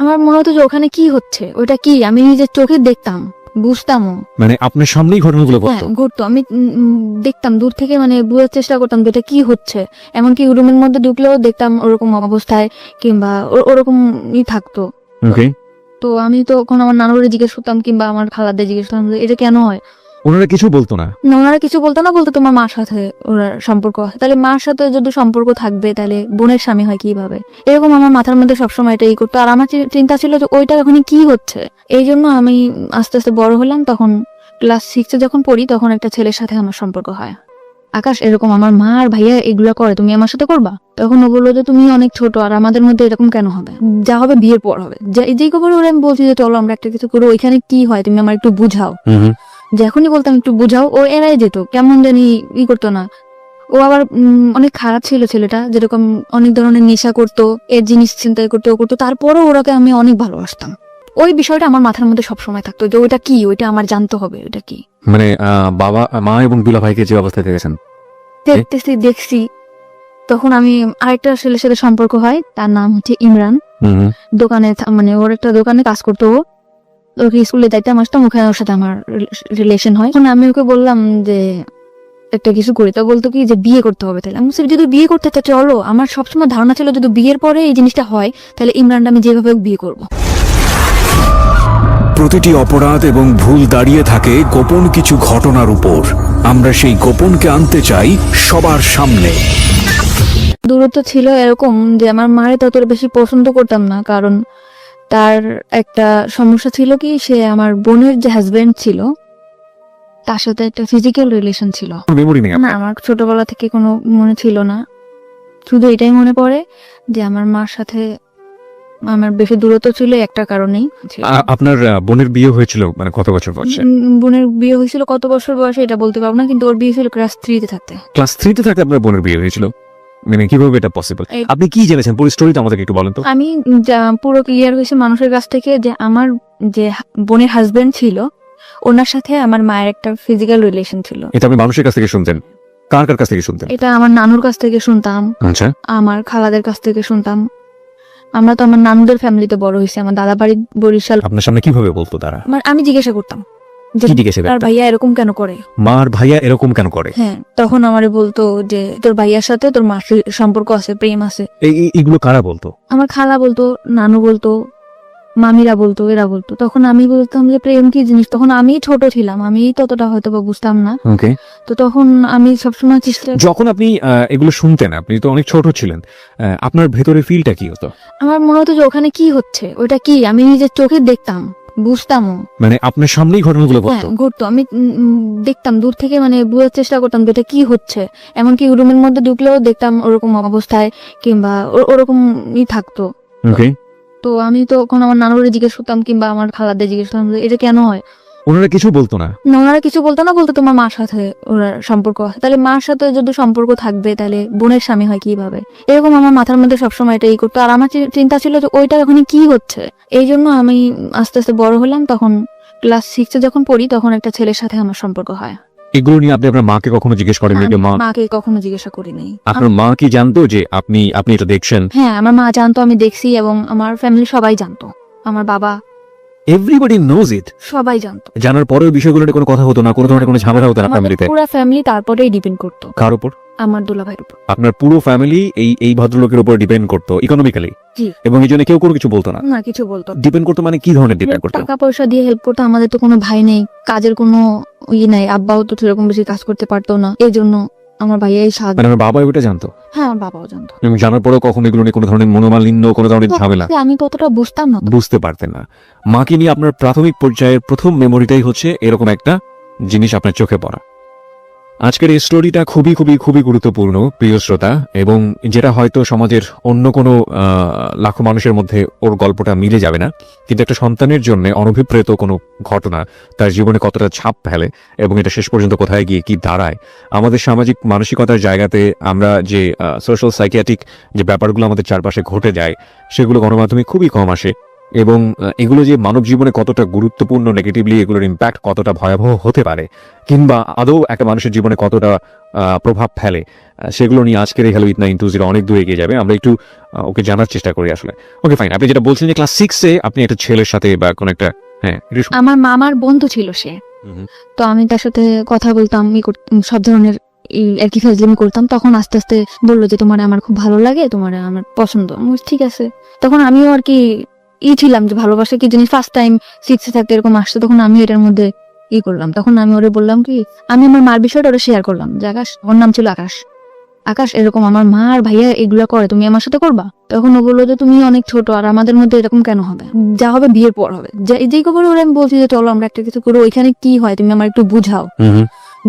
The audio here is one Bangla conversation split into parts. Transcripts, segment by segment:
আমার মনে হতো যে ওখানে কি হচ্ছে, ওটা কি আমি নিজের চোখে দেখতাম, বুঝতামও। মানে আপনার সামনেই ঘটনাগুলো হ্যাঁ, ঘটতো? ঘটতো। আমি দেখতাম দূর থেকে, মানে বোঝার চেষ্টা করতাম যে এটা কি হচ্ছে। এমনকি রুমের মধ্যে ঢুকলেও দেখতাম ওরকম অবস্থায়, কিংবা ওরকমই থাকতো। ওকে। তো আমি তো তখন আমার নানুরে জিজ্ঞেস করতাম, কিংবা আমার খালাদের জিজ্ঞেস করতাম যে এটা কেন হয়। ওনারা কিছু বলতো না? না, ওনারা কিছু বলতো না, বলতো তোমার মার সাথে ওনার সম্পর্ক আছে। তাহলে মার সাথে যদি সম্পর্ক থাকবে, তাহলে বোনের স্বামী হয় কিভাবে? এরকম আমার মাথার মধ্যে সবসময় এটাই করতো। আর আমার চিন্তা ছিল যে ওইটা ওখানে কি হচ্ছে। এই জন্য আমি আস্তে আস্তে বড় হলাম, তখন ক্লাস 6 এ যখন পড়ি, তখন একটা ছেলের সাথে আমার সম্পর্ক হয়। আকাশ, এরকম আমার মা আর ভাইয়া এগুলা করে, তুমি আমার সাথে করবা? তখন ও বললো যে তুমি অনেক ছোট, আর আমাদের মধ্যে এরকম কেন হবে, যা হবে বিয়ের পর হবে। যেই খবর ওরা, আমি বলছি যে চলো আমরা একটা কিছু করবো, ওইখানে কি হয় তুমি আমার একটু বুঝাও। যখনই বলতাম একটু বুঝাও, ও এড়াই যেত, কেমন জানি করতো না। ও আবার অনেক খারাপ ছিল ছেলেটা, যেরকম অনেক ধরনের নেশা করতো, এর জিনিস চিন্তাই করতো, ও করতো। তারপরও ওরাকে আমি অনেক ভালোবাসতাম। ওই বিষয়টা আমার মাথার মধ্যে সবসময় থাকতো যে ওইটা কি, ওইটা আমার জানতে হবে, ওইটা কি। মানে বাবা মা এবং দুলা ভাইকে যে অবস্থায় দেখেছেন? দেখছি। তখন আমি আরেকটা ছেলের সাথে সম্পর্ক হয়, তার নাম হচ্ছে ইমরান। দোকানে মানে ওর একটা দোকানে কাজ করতো ও। ওকে স্কুলে যাইতে আসতাম, ওখানে ওর সাথে আমার রিলেশন হয়। তখন আমি ওকে বললাম যে একটা কিছু করি, তো বলতো কি যে বিয়ে করতে হবে। তাহলে আমি যদি বিয়ে করতে চাই চলো। আমার সবসময় ধারণা ছিল যদি বিয়ের পরে এই জিনিসটা হয়, তাহলে ইমরানটা আমি যেভাবে হোক বিয়ে করবো। প্রতিটি অপরাধ এবং ভুল দাঁড়িয়ে থাকে গোপন কিছু ঘটনার উপর। আমরা সেই গোপনকে আনতে চাই সবার সামনে। দূরত্ব ছিল এরকম যে আমার মারে ততটা বেশি পছন্দ করতাম না, কারণ তার একটা সমস্যা ছিল কি, সে আমার বোনের যে হাজবেন্ড ছিল তার সাথে একটা ফিজিক্যাল রিলেশন ছিল। মেমোরি নেই না, আপনার? আমার ছোটবেলা থেকে কোনো মনে ছিল না। শুধু এটাই মনে পড়ে যে আমার মার সাথে আমার বেশি দূরত্ব ছিল একটা কারণেই। আপনার বোনের বিয়ে হয়েছিল মানে কত বছর বয়সে? বোনের বিয়ে হয়েছিল কত বছর বয়সে এটা বলতে পারবো না, কিন্তু ওর বিয়ে ছিল ক্লাস 3 তে থাকতে। ক্লাস 3 তে থাকতে আপনার বোনের বিয়ে হয়েছিল? মানে কিভাবে এটা পসিবল? এই- আপনি কি জেনেছেন পুরো স্টোরিটা আমাদেরকে একটু বলেন তো। আমি পুরো ক্লিয়ার হয়েছে মানুষের কাছ থেকে যে আমার যে বোনের হাজবেন্ড ছিল, ওনার সাথে আমার মায়ের একটা ফিজিক্যাল রিলেশন ছিল। এটা আপনি মানুষের কাছ থেকে শুনতেন? কার কার কাছ থেকে শুনতেন? এটা আমার নানুর কাছ থেকে শুনতাম, আচ্ছা। আমার খালাদের কাছ থেকে শুনতাম। আমরা তো আমার নানুদের ফ্যামিলিতে বড় হয়েছি, আমার দাদা বাড়ি বরিশাল। আপনার সামনে কিভাবে বলতো তারা? আমি জিজ্ঞাসা করতাম যে কি জিজ্ঞাসা তার করতেন? ভাইয়া এরকম কেন করে। মার ভাইয়া এরকম কেন করে? হ্যাঁ, তখন আমারে বলতো যে তোর ভাইয়ার সাথে তোর মার সম্পর্ক আছে, প্রেম আছে। এইগুলো কারা বলতো? আমার খালা বলতো, নানু বলতো, মামিরা বলতো, এরা বলতো। তখন আমি বলতাম যে প্রেম কি জিনিস। তখন আমি ছোট ছিলাম, আমি ততটা হয়তো বা বুঝতাম না। ওকে। তো তখন আমি সবসময় চেষ্টা, যখন আপনি এগুলো শুনতেন, আপনি তো অনেক ছোট ছিলেন, আপনার ভেতরে ফিলটা কি হতো? আমার মনে হতো যে ওখানে কি হচ্ছে, ওইটা কি আমি নিজের চোখে দেখতাম, বুঝতামও। মানে আপনার সামনেই ঘটনাগুলো হ্যাঁ, ঘটতো? ঘটতো। আমি দেখতাম দূর থেকে, মানে বোঝার চেষ্টা করতাম যে এটা কি হচ্ছে। এমনকি রুমের মধ্যে ঢুকলেও দেখতাম ওরকম অবস্থায়, কিংবা ওরকমই থাকতো। ওকে। তো আমি তো তখন আমার নানুরে জিজ্ঞেস করতাম, কিংবা আমার খালাদের জিজ্ঞেস করতাম যে এটা কেন হয়। ওনারা কিছু বলতো না? না, ওনারা কিছু বলতো না, বলতো তোমার মার সাথে ওনার সম্পর্ক আছে। তাহলে মার সাথে যদি সম্পর্ক থাকবে, তাহলে বোনের স্বামী হয় কিভাবে? এরকম আমার মাথার মধ্যে সবসময় এটাই করতো। আর আমার চিন্তা ছিল যে ওইটা ওখানে কি হচ্ছে। এই জন্য আমি আস্তে আস্তে বড় হলাম, তখন ক্লাস 6 এ যখন পড়ি, তখন একটা ছেলের সাথে আমার সম্পর্ক হয়। এগুলো নিয়ে আপনি আপনার মাকে কখনো জিজ্ঞেস করেন? আমি মা, মাকে কখনো জিজ্ঞাসা করিনি। আপনার মা কি জানতো যে আপনি আপনি এটা দেখছেন? হ্যাঁ, আমার মা জানতো আমি দেখছি, এবং আমার ফ্যামিলি সবাই জানতো, আমার বাবা এভরিবডি নোজ ইট। সবাই জানতো। জানার পরেও বিষয়গুলো নিয়ে কোনো কথা হতো না, কোনো ধরনের কোনো ঝামেলা হতো না আমাদের ফ্যামিলিতে? পুরো ফ্যামিলি তারপরেই ডিপেন্ড করতো কার উপর? আমার দুলাভাইয়ের উপর। আপনার পুরো ফ্যামিলি এই ভদ্রলোকের উপর ডিপেন্ড করতো ইকোনমিক্যালি? জি। এবং এই জন্য কেউ কোনো কিছু বলতো না? না, কিছু বলতো না। ডিপেন্ড করতো মানে কি ধরনের ডিপেন্ড করতো? টাকা পয়সা দিয়ে হেল্প করতো। আমাদের তো কোনো ভাই নেই, কাজের কোনো নাই, আব্বাও তো সেরকম বেশি কাজ করতে পারতো না, এই জন্য আমার ভাইয়াই সাহায্য। মানে আমার বাবা এটা জানতো? হ্যাঁ, আমার বাবাও জানতো। এবং জানার পরেও কখনো এগুলো নিয়ে কোনো ধরনের মনোমালিন্য, কোনো ধরনের ঝামেলা? আমি ততটা বুঝতাম না তো। বুঝতে পারতেন না। মাকে নিয়ে আপনার প্রাথমিক পর্যায়ের প্রথম মেমোরিটাই হচ্ছে এরকম একটা জিনিস আপনার চোখে পড়া। আজকের এই স্টোরিটা খুবই খুবই খুবই গুরুত্বপূর্ণ প্রিয় শ্রোতা, এবং যেটা হয়তো সমাজের অন্য কোনো লাখো মানুষের মধ্যে ওর গল্পটা মিলে যাবে না, কিন্তু একটা সন্তানের জন্য অনভিপ্রেত কোনো ঘটনা তার জীবনে কতটা ছাপ ফেলে এবং এটা শেষ পর্যন্ত কোথায় গিয়ে কি দাঁড়ায়। আমাদের সামাজিক মানসিকতার জায়গাতে আমরা যে সোশ্যাল সাইকিয়াট্রিক যে ব্যাপারগুলো আমাদের চারপাশে ঘটে যায়, সেগুলো গণমাধ্যমে খুবই কম আসে। এবং এগুলো যে মানব জীবনে কতটা গুরুত্বপূর্ণ, নেগেটিভলি এগুলোর ইম্প্যাক্ট কতটা ভয়াবহ হতে পারে, কিংবা আদৌ একটা মানুষের জীবনে কতটা প্রভাব ফেলে, সেগুলো নিয়ে আজকের এই হ্যালো উইথ 920 অনেক দূর এগিয়ে যাবে। আমরা একটু ওকে জানার চেষ্টা করি আসলে। ওকে ফাইন, আপনি যেটা বলছেন যে ক্লাস 6-এ আপনি একটা ছেলের সাথে বা কোন একটা আমার মামার বন্ধু ছিল সে, তো আমি তার সাথে কথা বলতাম, সব ধরনের আর কি ফাজলামি করতাম। তখন আস্তে আস্তে বললো যে তোমার আমার খুব ভালো লাগে, তোমার আমার পছন্দ। আমি বলছি, ঠিক আছে। তখন আমিও আর কি ছিলাম যে ভালোবাসা কি জিনিস, ফার্স্ট টাইম 6-এ থাকতে এরকম আসছে, তখন আমি এটার মধ্যে করলাম। তখন আমি ওরে বললাম কি, আমি আমার মার বিষয়টা ওরা শেয়ার করলাম যে আকাশ, ওর নাম ছিল আকাশ, আকাশ এরকম আমার মা আর ভাইয়া এগুলা করে, তুমি আমার সাথে করবা? তখন ও বললো যে তুমি অনেক ছোট, আর আমাদের মধ্যে এরকম কেন হবে, যা হবে বিয়ের পর হবে। যেই খবর ওরা, আমি বলছি যে চলো আমরা একটা কিছু করবো, ওইখানে কি হয় তুমি আমার একটু বুঝাও।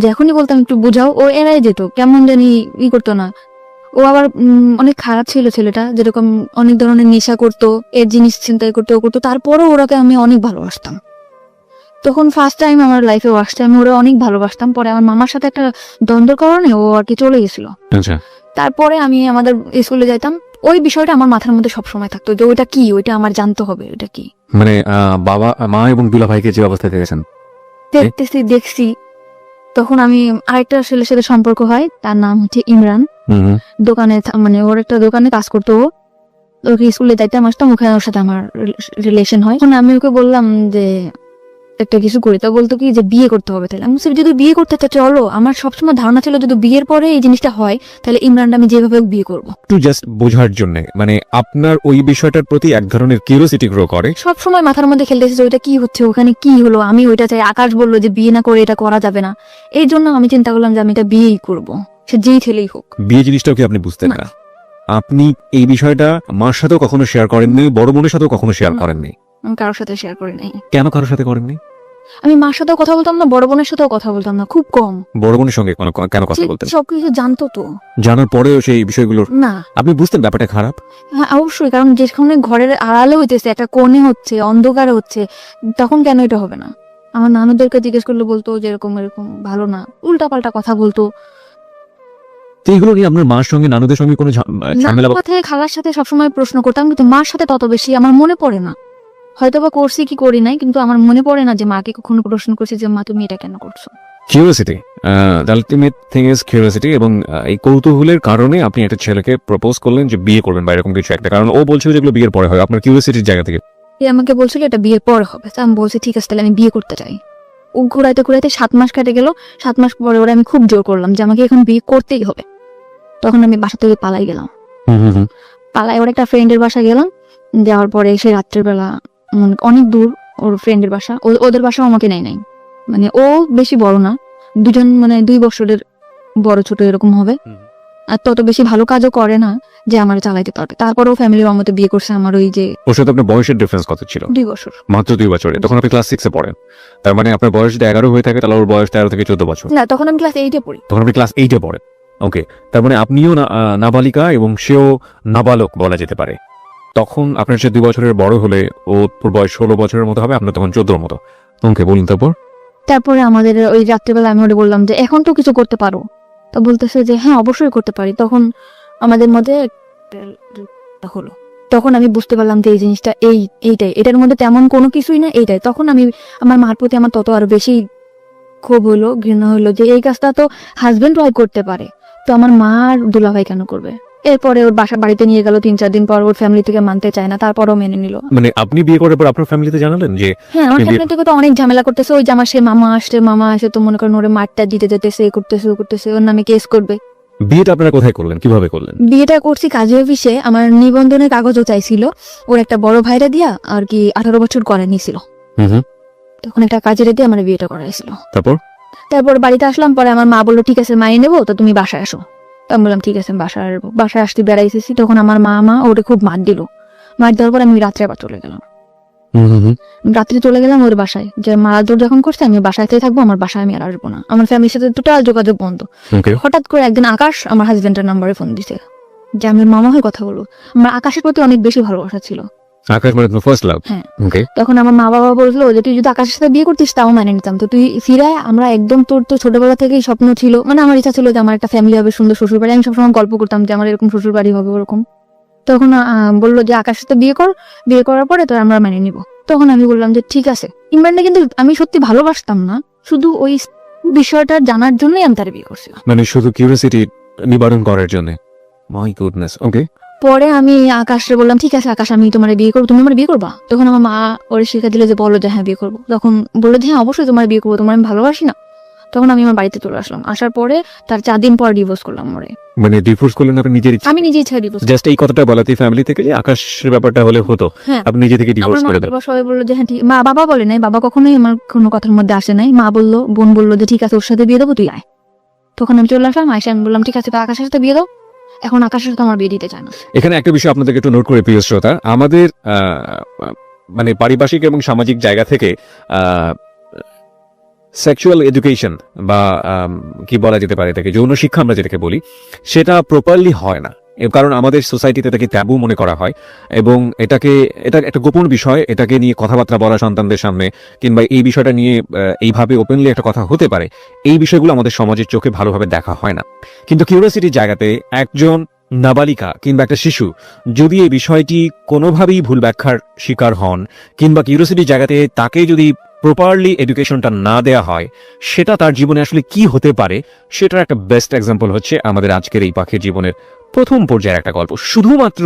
যখনই বলতাম একটু বুঝাও, ও এড়াই যেত, কেমন জানি করতো না। ও আবার অনেক খারাপ ছিল ছেলেটা, যেরকম অনেক ধরনের নেশা করতো, এর জিনিস চিন্তাই করতো, ও করতো। তারপরও ওরাকে আমি অনেক ভালোবাসতাম। তখন ফার্স্ট টাইম আমার লাইফে আসছে, আমি ওরা অনেক ভালোবাসতাম। পরে আমার মামার সাথে একটা দ্বন্দ্বের কারণে ও আর কি চলে গেছিল। আচ্ছা, তারপরে আমি আমাদের স্কুলে যাইতাম, ওই বিষয়টা আমার মাথার মধ্যে সবসময় থাকতো যে ওইটা কি, ওইটা আমার জানতে হবে, ওইটা কি। মানে বাবা মা এবং দুলা ভাইকে যে অবস্থায় দেখেছেন? দেখছি। তখন আমি আরেকটা ছেলের সাথে সম্পর্ক হয়, তার নাম হচ্ছে ইমরান। দোকানে মানে ওর একটা দোকানে কাজ করতো, ওকে স্কুলে যাইতাম আসতাম, ওখানে ওর সাথে আমার রিলেশন হয়। তখন আমি ওকে বললাম যে একটা কিছু করি, তো বলতো কি যে বিয়ে করতে হবে। তাহলে আমি যদি বিয়ে করতে চাই চলো, আমার সবসময় ধারণা ছিল যদি বিয়ের পরে এই জিনিসটা হয় তাহলে ইমরানটা আমি যেভাবে বিয়ে করবো। একটু জাস্ট বোঝার জন্য, মানে আপনার ওই বিষয়টার প্রতি এক ধরনের কিউরিওসিটি গ্রো করে। সবসময় মাথার মধ্যে খেলতেছে যে ওইটা কি হচ্ছে, ওখানে কি হলো, আমি ওইটা চাই। আকাশ বললো যে বিয়ে না করে এটা করা যাবে না, এই জন্য আমি চিন্তা করলাম যে আমি এটা বিয়েই করবো, সে যেই ছেলেই হোক। বিয়ে জিনিসটাও কি আপনি বুঝতেন না? আপনি এই বিষয়টা মার সাথেও কখনো শেয়ার করেননি, বড় বোনের সাথেও কখনো শেয়ার করেননি? আমি কারোর সাথে শেয়ার করি নাই। কেন কারোর সাথে করেননি? আমি মার সাথেও কথা বলতাম না, বড় বোনের সাথেও কথা বলতাম না, খুব কম। বড় বোনের সঙ্গে কেন কথা বলতেন? সবকিছু জানতো তো, জানার পরেও সেই বিষয়গুলোর না। আপনি বুঝতেন ব্যাপারটা খারাপ? হ্যাঁ অবশ্যই, কারণ যেখানে ঘরের আড়ালে হইতেছে, একটা কোণে হচ্ছে, অন্ধকারে হচ্ছে, তখন কেন এটা হবে না? আমার নানুদেরকে জিজ্ঞেস করলে বলতো যে এরকম এরকম ভালো না, উল্টা পাল্টা কথা বলতো। তো এগুলো নিয়ে আপনার মার সঙ্গে নানুদের সঙ্গে কোনো ঝামেলা? কথায় খালার সাথে সবসময় প্রশ্ন করতাম, কিন্তু মার সাথে তত বেশি আমার মনে পড়ে না। হয়তো বা করছি কি করি নাই, কিন্তু আমার মনে পড়ে না যে মাকে কখনো প্রশ্ন করছি যে মা তুমি এটা কেন করছো। Curiosity, the ultimate thing is curiosity. এবং এই কৌতূহলের কারণে আপনি একটা ছেলেকে প্রপোজ করলেন যে বিয়ে করবেন বা এরকম কিছু একটা, কারণ ও বলছিল যেগুলো বিয়ের পরে হয়, আপনার কিউরিওসিটির জায়গা থেকে। আমাকে বলছিল এটা বিয়ের পরে হবে, তা আমি বলছি ঠিক আছে তাহলে আমি বিয়ে করতে চাই। ও ঘুরাইতে ঘুরাইতে 7 মাস কেটে গেল। 7 মাস পরে ওরা আমি খুব জোর করলাম যে আমাকে এখন বিয়ে করতেই হবে। তখন আমি বাসা থেকে পালাই গেলাম। পালাই ওর একটা ফ্রেন্ডের বাসা গেলাম, যাওয়ার পরে সেই রাত্রের বেলা অনেক দূর ওর ফ্রেন্ডের বাসা, ওদের বাসাও আমাকে নেয় নাই। মানে ও বেশি বড় না, দুজন মানে 2 বছরের বড় ছোট এরকম হবে, আর তত বেশি ভালো কাজও করে না যে আমার চালাইতে পারবে। তারপরেও ফ্যামিলির মতে বিয়ে করছে আমার ওই যে। ওর সাথে আপনার বয়সের ডিফারেন্স কত ছিল? 2 বছর। মাত্র 2 বছরে? তখন আপনি ক্লাস 6-এ পড়েন, তার মানে আপনার বয়স যদি 11 হয়ে থাকে তাহলে ওর বয়স 13 থেকে 14 বছর। না, তখন আমি ক্লাস 8-এ পড়ি। তখন আপনি ক্লাস 8-এ পড়েন। ওকে, তার মানে আপনিও নাবালিকা এবং সেও নাবালক বলা যেতে পারে। তখন আপনার সে 2 বছরের বড় হলে ওর বয়স 16 বছরের মতো হবে, আপনার তখন 14-র মতো। ওকে, বলুন তারপরে আমাদের ওই রাত্রেবেলা আমি ওরে বললাম যে এখন তো কিছু করতে পারো, তো বলতেছে যে হ্যাঁ অবশ্যই করতে পারি। তখন আমাদের মধ্যে হলো, তখন আমি বুঝতে পারলাম যে এই জিনিসটা এইটাই, এটার মধ্যে তেমন কোনো কিছুই না, এইটাই। তখন আমি আমার মার প্রতি আমার তত আরো বেশি ক্ষোভ হলো, ঘৃণা হলো যে এই কাজটা তো হাজবেন্ড ওয়াইফ করতে পারে, তো আমার মা আর দুলাভাই কেন করবে। এরপরে ওর বাড়িতে নিয়ে গেল, 3-4 দিন পর ওর ফ্যামিলি থেকে মানতে চায় না, তারপরও মেনে নিল। মানে আপনি বিয়ে করার পর আপনার ফ্যামিলিতে জানালেন যে? হ্যাঁ, আমার ফ্যামিলি থেকে তো অনেক ঝামেলা করতেছে। ওই যে আমার সে মামা আসে তো মনে করেন ওরে মারটা দিতে যেতেছে, এ করতেছে ও করতেছে, ওর নামে কেস করবে। বিয়েটা আপনারা কোথায় করলেন, কিভাবে করলেন? বিয়েটা করছি কাজী অফিসে। আমার নিবন্ধনের কাগজও চাইছিল, ওর একটা বড় ভাইরা দিয়া আর কি 18 বছর করে নিয়েছিল। তখন একটা কাজের দিয়ে আমার বিয়েটা করাইছিল। তারপর বাড়িতে আসলাম, পরে আমার মা বললো ঠিক আছে মাইনে নেবো, তো তুমি বাসায় আসো। তো আমি বললাম ঠিক আছে বাসায় আসবো। বাসায় আসতে বেড়াইতেছি, তখন আমার মা ওটা খুব মার দিল। মার দেওয়ার পর আমি রাত্রে আবার চলে গেলাম। রাত্রে চলে গেলাম ওর বাসায়, যে মারাদুর যখন করছে আমি বাসায় থাকবো, আমার বাসায় আমি আর আসবো না। আমার ফ্যামিলির সাথে টোটাল যোগাযোগ বন্ধ। হঠাৎ করে একদিন আকাশ আমার হাজবেন্ডের নাম্বারে ফোন দিছে যে আমি মামা হয়ে কথা বলবো। আমার আকাশের প্রতি অনেক বেশি ভালোবাসা ছিল। আকাশ মানে তোমার ফার্স্ট লাভ? হ্যাঁ। তখন আমার মা বাবা বললো যে তুই যদি আকাশের সাথে বিয়ে করতিস তাও মানে নিতাম, তো তুই ফিরায়। আমরা একদম তোর তো ছোটবেলা থেকেই স্বপ্ন ছিল, মানে আমার ইচ্ছা ছিল যে আমার একটা ফ্যামিলি হবে, সুন্দর শ্বশুর বাড়ি। আমি সবসময় গল্প করতাম যে আমার এরকম শ্বশুর বাড়ি হবে ওরকম। তখন বললো যে আকাশের সাথে বিয়ে করার পরে তো আমরা মেনে নিব। তখন আমি বললাম যে ঠিক আছে। ইমরানটা কিন্তু আমি সত্যি ভালোবাসতাম না, শুধু ওই বিষয়টা জানার জন্যই আমি তার বিয়ে করছিলাম। মানে শুধু কিউরিওসিটি নিবারণ করার জন্য। My goodness. ওকে। পরে আমি আকাশে বললাম ঠিক আছে আকাশ, আমি তোমার বিয়ে করবো, তুমি আমার বিয়ে করবা? তখন আমার মা ওরে শিখা দিলে যে বলো যে হ্যাঁ বিয়ে করবো। তখন বললো যে হ্যাঁ অবশ্যই তোমার বিয়ে করবো, তোমার আমি ভালোবাসি না। তখন আমি আমার বাড়িতে চলে আসলাম। আসার পরে তার 4 দিন পর ডিভোর্স করলাম ওরে। মানে ডিভোর্স করলেন আপনি নিজের ইচ্ছা? আমি নিজে ইচ্ছা ডিভোর্স। জাস্ট এই কথাটা বলাতে ফ্যামিলি থেকে যে আকাশের ব্যাপারটা হলে হতো, হ্যাঁ আপনি নিজে থেকে ডিভোর্স আমার করে দেন। মা সবাই বললো যে হ্যাঁ ঠিক। মা বাবা বলে নাই, বাবা কখনোই আমার কোনো কথার মধ্যে আসে নাই। মা বললো, বোন বললো যে ঠিক আছে ওর সাথে বিয়ে দেবো, তুই আয়। তখন আমি চলে আসলাম। আয়সা আমি বললাম ঠিক আছে তো আকাশের সাথে বিয়ে দাও। এখন আকাশের সাথে আমার বিয়ে দিতে চায় না। এখানে একটা বিষয় আপনাদেরকে একটু নোট করে প্রিয় শ্রোতা, আমাদের মানে পারিপার্শ্বিক এবং সামাজিক জায়গা থেকে সেক্সুয়াল এডুকেশন বা কি বলা যেতে পারে এটাকে, যৌন শিক্ষা আমরা যেটাকে বলি, সেটা প্রপারলি হয় না। কারণ আমাদের সোসাইটিতে এটাকে ট্যাবু মনে করা হয় এবং এটা একটা গোপন বিষয়। এটাকে নিয়ে কথাবার্তা বলা সন্তানদের সামনে কিংবা এই বিষয়টা নিয়ে এইভাবে ওপেনলি একটা কথা হতে পারে, এই বিষয়গুলো আমাদের সমাজের চোখে ভালোভাবে দেখা হয় না। কিন্তু কিউরিওসিটির জায়গাতে একজন নাবালিকা কিংবা একটা শিশু যদি এই বিষয়টি কোনোভাবেই ভুল ব্যাখ্যার শিকার হন কিংবা কিউরিওসিটির জায়গাতে তাকে যদি প্রপারলি এডুকেশনটা না দেয়া হয়, সেটা তার জীবনে আসলে কি হতে পারে সেটার একটা বেস্ট এক্সাম্পল হচ্ছে আমাদের আজকের এই পাখির জীবনের প্রথম পর্যায়ের একটা গল্প। শুধুমাত্র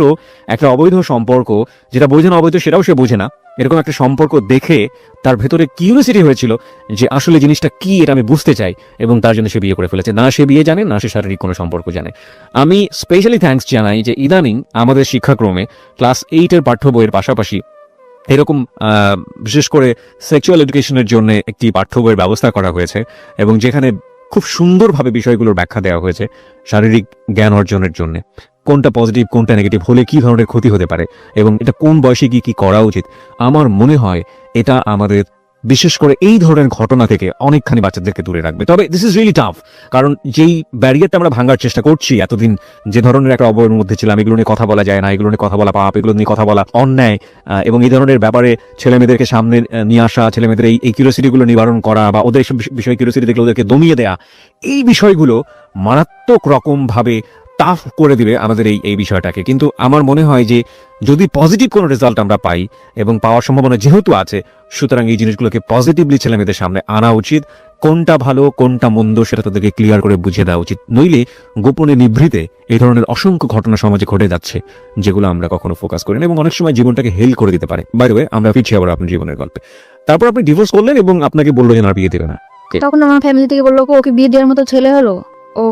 একটা অবৈধ সম্পর্ক, যেটা বৈধ না অবৈধ সেটাও সে বোঝে না, এরকম একটা সম্পর্ক দেখে তার ভেতরে কিউরিওসিটি হয়েছিল যে আসলে জিনিসটা কি, এটা আমি বুঝতে চাই, এবং তার জন্য সে বিয়ে করে ফেলেছে। না সে বিয়ে জানে, না সে শারীরিক কোনো সম্পর্ক জানে। আমি স্পেশালি থ্যাঙ্কস জানাই যে ইদানিং আমাদের শিক্ষাক্রমে ক্লাস 8-এর পাঠ্য বইয়ের পাশাপাশি এরকম বিশেষ করে সেক্সুয়াল এডুকেশনের জন্য একটি পাঠ্য বইয়ের ব্যবস্থা করা হয়েছে এবং যেখানে খুব সুন্দরভাবে বিষয়গুলোর ব্যাখ্যা দেওয়া হয়েছে শারীরিক জ্ঞান অর্জনের জন্য। কোনটা পজিটিভ কোনটা নেগেটিভ হলে কি ধরনের ক্ষতি হতে পারে এবং এটা কোন বয়সে গিয়ে কি করা উচিত। আমার মনে হয় এটা আমাদের বিশেষ করে এই ধরনের ঘটনা থেকে অনেকখানি বাচ্চাদেরকে দূরে রাখবে। তবে দিস ইজ রিয়েলি টাফ, কারণ যেই ব্যারিয়ারটা আমরা ভাঙার চেষ্টা করছি, এতদিন যে ধরনের একটা অবয়ের মধ্যে ছিলাম, এগুলো নিয়ে কথা বলা যায় না, এগুলো নিয়ে কথা বলা পাপ, এগুলো নিয়ে কথা বলা অন্যায়, এবং এই ধরনের ব্যাপারে ছেলেমেয়েদেরকে সামনে নিয়ে আসা, ছেলেমেয়েদের এই কিউরিওসিটিগুলো নিবারণ করা বা ওদের এইসব বিষয়ে কিউরিওসিটি দেখলে ওদেরকে দমিয়ে দেয়া, এই বিষয়গুলো মারাত্মক রকম ভাবে টাফ করে দিবে আমাদের এই বিষয়টাকে। কিন্তু আমার মনে হয় যে যদি পজিটিভ কোনো রেজাল্ট আমরা পাই এবং পাওয়ার সম্ভাবনা যেহেতু আছে, সুতরাং এই জিনিসগুলোকে পজিটিভলি ছেলেমেয়েদের সামনে আনা উচিত। কোনটা ভালো কোনটা মন্দ সেটা তাদেরকে ক্লিয়ার করে বুঝিয়ে দেওয়া উচিত। নইলে গোপনে নিভৃতে এই ধরনের অসংখ্য ঘটনা সমাজে ঘটে যাচ্ছে যেগুলো আমরা কখনো ফোকাস করি না এবং অনেক সময় জীবনটাকে হেল করে দিতে পারে। বাই দ্য ওয়ে, আমরা ফিরছি আবার আপনার জীবনের গল্পে। তারপর আপনি ডিভোর্স করলেন এবং আপনাকে বললো যে না বিয়ে দেবে না। তখন আমার ফ্যামিলি থেকে বললো ওকে বিয়ে দেওয়ার মতো ছেলে হলো, ও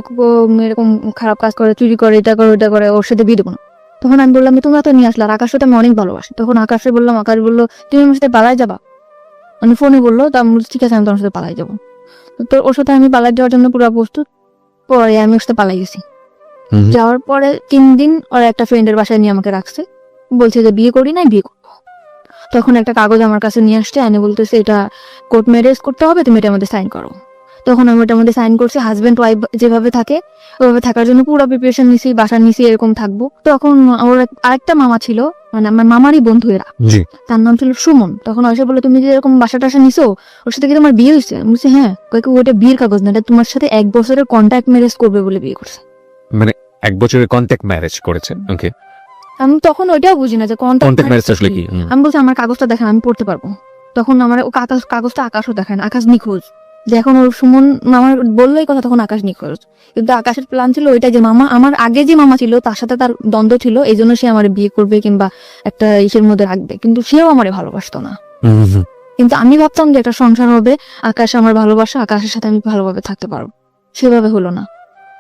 এরকম খারাপ কাজ করে, চুরি করে, এটা করে ওটা করে, ওর সাথে বিয়ে দেবো না। তখন আমি বললাম তোমরা তো নিয়ে আসলে, আর আকাশ সাথে আমি অনেক ভালোবাসি। তখন আকাশে বললাম, আকাশ বললো তুমি আমার সাথে পালাই যাবা, মানে ফোনে বললো। তা আমি বলছি ঠিক আছে আমি তোমার সাথে পালাই যাবো। তো ওর সাথে আমি পালাই যাওয়ার জন্য পুরো প্রস্তুত। পরে আমি ওর সাথে পালাই গেছি। যাওয়ার পরে 3 দিন ওর একটা ফ্রেন্ডের বাসায় নিয়ে আমাকে রাখছে, বলছে যে বিয়ে করি নাই, বিয়ে করবো। তখন একটা কাগজ আমার কাছে নিয়ে আসছে, এনে বলতেছে এটা কোর্ট ম্যারেজ করতে হবে, তুমি এটার মধ্যে সাইন করো। তখন আমি ওটার মধ্যে সাইন করছি। হাজবেন্ড ওয়াইফ যেভাবে থাকে ওইভাবে থাকার জন্য পুরো প্রিপারেশন নিছি, বাসা নিছি, এরকম থাকবো। তখন ওর আরেকটা মামা ছিল, মানে আমার মামারই বন্ধু এরা, তার নাম ছিল সুমন। তখন ওসে বলে তুমি যে এরকম বাসা টাসা নিছো, ওর সাথে কি তোমার বিয়ে হয়েছে? আমি বলছি হ্যাঁ। কয়েক ওইটা বিয়ের কাগজ না, এটা তোমার সাথে 1 বছরের কন্ট্যাক্ট ম্যারেজ করবে বলে বিয়ে করছে। মানে 1 বছরের কন্ট্যাক্ট ম্যারেজ করেছেন? ওকে। আমি তখন ওইটাও বুঝি না যে কন্ট্যাক্ট ম্যারেজ আসলে কি। আমি বলছি আমার কাগজটা দেখেন, আমি পড়তে পারবো। তখন আমার ও কাগজটা আকাশও দেখেন, আকাশ নিখোঁজ। যে এখন ওর সুমন আমার বললোই কথা, তখন আকাশ নিখোঁজ। কিন্তু আকাশের প্ল্যান ছিল ওইটা যে মামা, আমার আগে যে মামা ছিল তার সাথে তার দ্বন্দ্ব ছিল, এই জন্য সে আমার বিয়ে করবে কিংবা একটা ইসের মধ্যে রাখবে, কিন্তু সেও আমার ভালোবাসতো না। কিন্তু আমি ভাবতাম যে একটা সংসার হবে, আকাশ আমার ভালোবাসা, আকাশের সাথে আমি ভালোভাবে থাকতে পারবো। সেভাবে হলো না।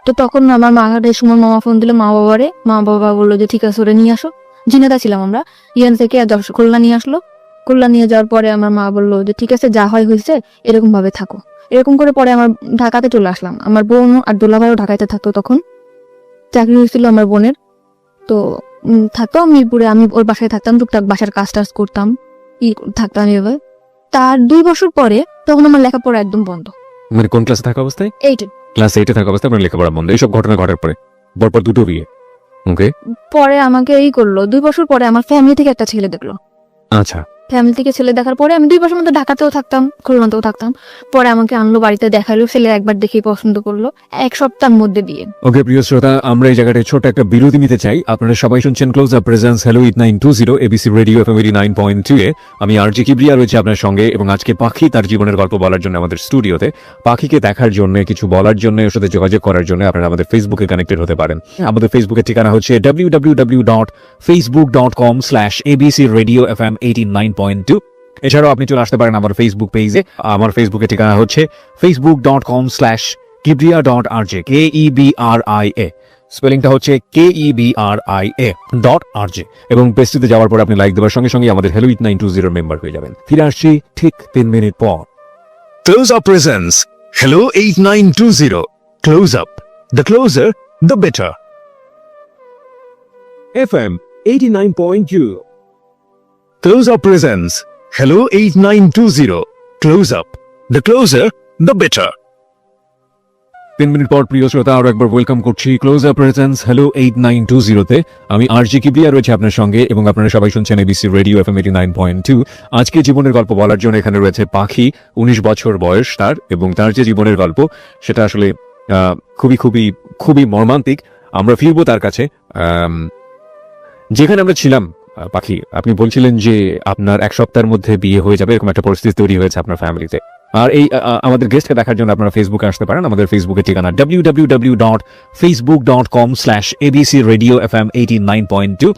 তো তখন আমার সুমন মামা ফোন দিল মা বাবারে। মা বাবা বললো যে ঠিক আছে ওরে নিয়ে আসো। জিনেদা ছিলাম আমরা, ইয়ান থেকে খুলনা নিয়ে আসলো। খুলনা নিয়ে যাওয়ার পরে আমার মা বললো যে ঠিক আছে যা হয় হয়েছে, এরকম ভাবে থাকো। এরকম করে পরে আমার ঢাকাতে চলে আসলাম। আমার বোন আর দোলাভাইও ঢাকাতে থাকতো, তখন চাকরি হয়েছিল আমার বোনের। তো থাকতো মিরপুরে, আমি ওর বাসায় থাকতাম, টুকটাক বাসার কাজ টাজ করতাম, থাকতাম এবার। তার 2 বছর পরে তখন আমার লেখাপড়া একদম বন্ধ। মানে কোন ক্লাসে থাকা অবস্থায়? 8 ক্লাস 8-এ থাকা অবস্থায় আপনার লেখাপড়া বন্ধ। এইসব ঘটনা ঘটার পরে পরপর 2টো বিয়ে। ওকে। পরে আমাকে করলো 2 বছর পরে আমার ফ্যামিলি থেকে একটা ছেলে দেখলো। আচ্ছা। ফ্যামিলি থেকে ছেলে দেখার পরে আমি 2 বছর মধ্যে ঢাকাতেও থাকতাম, খুলনাতেও থাকতাম। পরে আমাকে আনলো বাড়িতে, দেখালো, ছেলে একবার দেখেই পছন্দ করলো, 1 সপ্তাহের মধ্যে বিয়ে। ওকে প্রিয় শ্রোতা, আমরা এই জায়গাটায় ছোট একটা বিরতি নিতে চাই। আপনারা সবাই শুনছেন close up presence hello 8920 ABC radio FM 89.2 এ। আমি আরজি কিবরিয়া রয়েছে আপনার সঙ্গে, এবং আজকে পাখি তার জীবনের গল্প বলার জন্য আমাদের স্টুডিওতে। পাখিকে দেখার জন্য, কিছু বলার জন্য, ওর সাথে যোগাযোগ করার জন্য আপনারা আমাদের ফেসবুকে কানেক্টেড হতে পারেন। আমাদের ফেসবুকের ঠিকানা হচ্ছে www.facebook.com/abcradiofm89.2। এছাড়াও আপনি চলে আসতে পারেন আমার ফেসবুক পেজে। আমার ফেসবুকের ঠিকানা হচ্ছে facebook.com/kibria.rj, KEBRIA, স্পেলিংটা হচ্ছে KEBRIA.RJ। এবং পেজটিতে যাওয়ার পর আপনি লাইক দেওয়ার সঙ্গে সঙ্গে আমাদের হ্যালো 8920 মেম্বার হয়ে যাবেন। ফিরে আসছি ঠিক 3 মিনিট পর। Close up presence hello 8920। Close up, the closure the better. FM 89.2। Close up presence hello 8920। Close up, the closure the better. 3 minute পর প্রিয় শ্রোতা, আরো একবার ওয়েলকাম করছি ক্লোজ আপ প্রেজেন্স হ্যালো 8920 তে। আমি আরজি কিবরিয়া রয়েছে আপনার সঙ্গে, এবং আপনারা সবাই শুনছেন এবিসি রেডিও এফএম 89.2। আজকে জীবনের গল্প বলার জন্য এখানে রয়েছে পাখি। 19 বছর বয়স তার, এবং তার যে জীবনের গল্প সেটা আসলে খুবই খুবই খুবই মর্মান্তিক। আমরা ফিরবো তার কাছে। যেখানে আমরা ছিলাম, পাখি আপনি বলছিলেন যে আপনার 1 সপ্তাহের মধ্যে বিয়ে হয়ে যাবে, এরকম একটা পরিস্থিতি তৈরি হয়েছে আপনার ফ্যামিলিতে। আর এই আমাদের গেস্টকে দেখার জন্য আপনারা ফেসবুকে আসতে পারেন। আমাদের ফেসবুকের ঠিকানা www.facebook.com/abcradiofm89.2।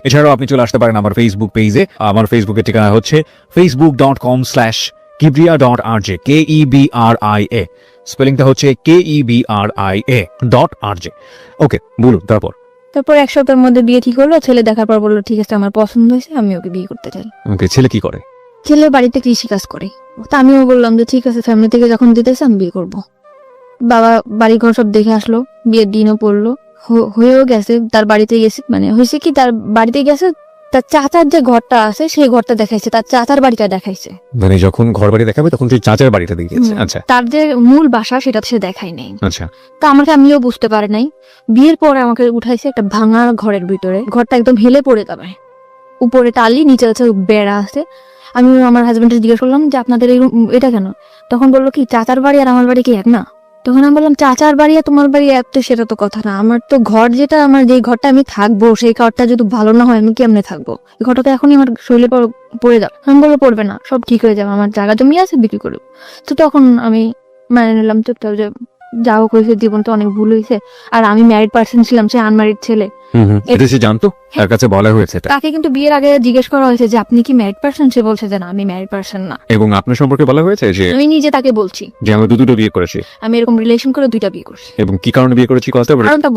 এছাড়াও আপনি চলে আসতে পারেন আমার ফেসবুক পেজে। আমার ফেসবুকের ঠিকানা হচ্ছে facebook.com/kibria.rj, KEBRIA, স্পেলিংটা হচ্ছে KEBRIA.RJ। ওকে, বলুন তারপর। তারপর 1 সপ্তাহের মধ্যে বিয়ে ঠিক হলো। ছেলে দেখার পর বললো ঠিক আছে, আমার পছন্দ হয়েছে, আমি ওকে বিয়ে করতে চাই। ওকে, ছেলে কি করে? ছেলে বাড়িতে কৃষি কাজ করে। তা আমিও বললাম যে ঠিক আছে, ফ্যামিলি থেকে যখন দিতেছে আমি বিয়ে করব। বাবা বাড়ি ঘর সব দেখে আসলো, বিয়ের দিনও পড়লো, হয়েও গেছে। তার বাড়িতে গেছে, মানে হয়েছে কি, তার বাড়িতে গেছে, তার চাচার যে ঘরটা আছে সেই ঘরটা দেখাইছে, তার চাচার বাড়িটা দেখাইছে। মানে যখন ঘর বাড়ি দেখাবে তখন তুই চাচার বাড়িটা দিয়ে গেছে? আচ্ছা, তার যে মূল বাসা সেটা সে দেখাই নাই। আচ্ছা। তা আমাকে, আমিও বুঝতে পারি নাই। বিয়ের পরে আমাকে উঠাইছে একটা ভাঙা ঘরের ভিতরে। ঘরটা একদম হেলে পড়ে যাবে, উপরে টালি, নিচে আছে বেড়া আছে। আমি আমার হাজবেন্ডকে জিজ্ঞেস করলাম যে আপনাদের এটা কেন? তখন বললো কি চাচার বাড়ি আর আমার বাড়ি কি এক না? তখন আমি বললাম চাচার বাড়ি আর তোমার বাড়ি এক তো সেটা তো কথা না। আমার তো ঘর যেটা, আমার যে ঘরটা আমি থাকবো সেই ঘরটা যদি ভালো না হয় আমি কেমনে থাকবো? এই ঘরটা তো এখনই আমার শরীরে পড়ে যাবে। আমি বলবো পড়বে না, সব ঠিক হয়ে যাবে, আমার জায়গা জমি আছে, বিক্রি করবো। তো তখন আমি মানে নিলাম চুপচাপ যে যা হোক হয়েছে, জীবন তো অনেক ভুল হয়েছে। আর আমি ম্যারিড পার্সন ছিলাম, সে আনম্যারিড ছেলে। এটা সে জানতো? তার কাছে বলা হয়েছে এটা? তাকে কিন্তু বিয়ের আগে জিজ্ঞেস করা হয়েছে যে আপনি কি ম্যারিড পার্সন? সে বলছে যে না, আমি ম্যারিড পার্সন না। এবং আপনার সম্পর্কে বলা হয়েছে যে? আমি নিজে তাকে বলছি যে আমি দুটো বিয়ে করেছি, আমি এরকম রিলেশন করে 2টা বিয়ে করছি। এবং কি কারণে বিয়ে করেছি কথা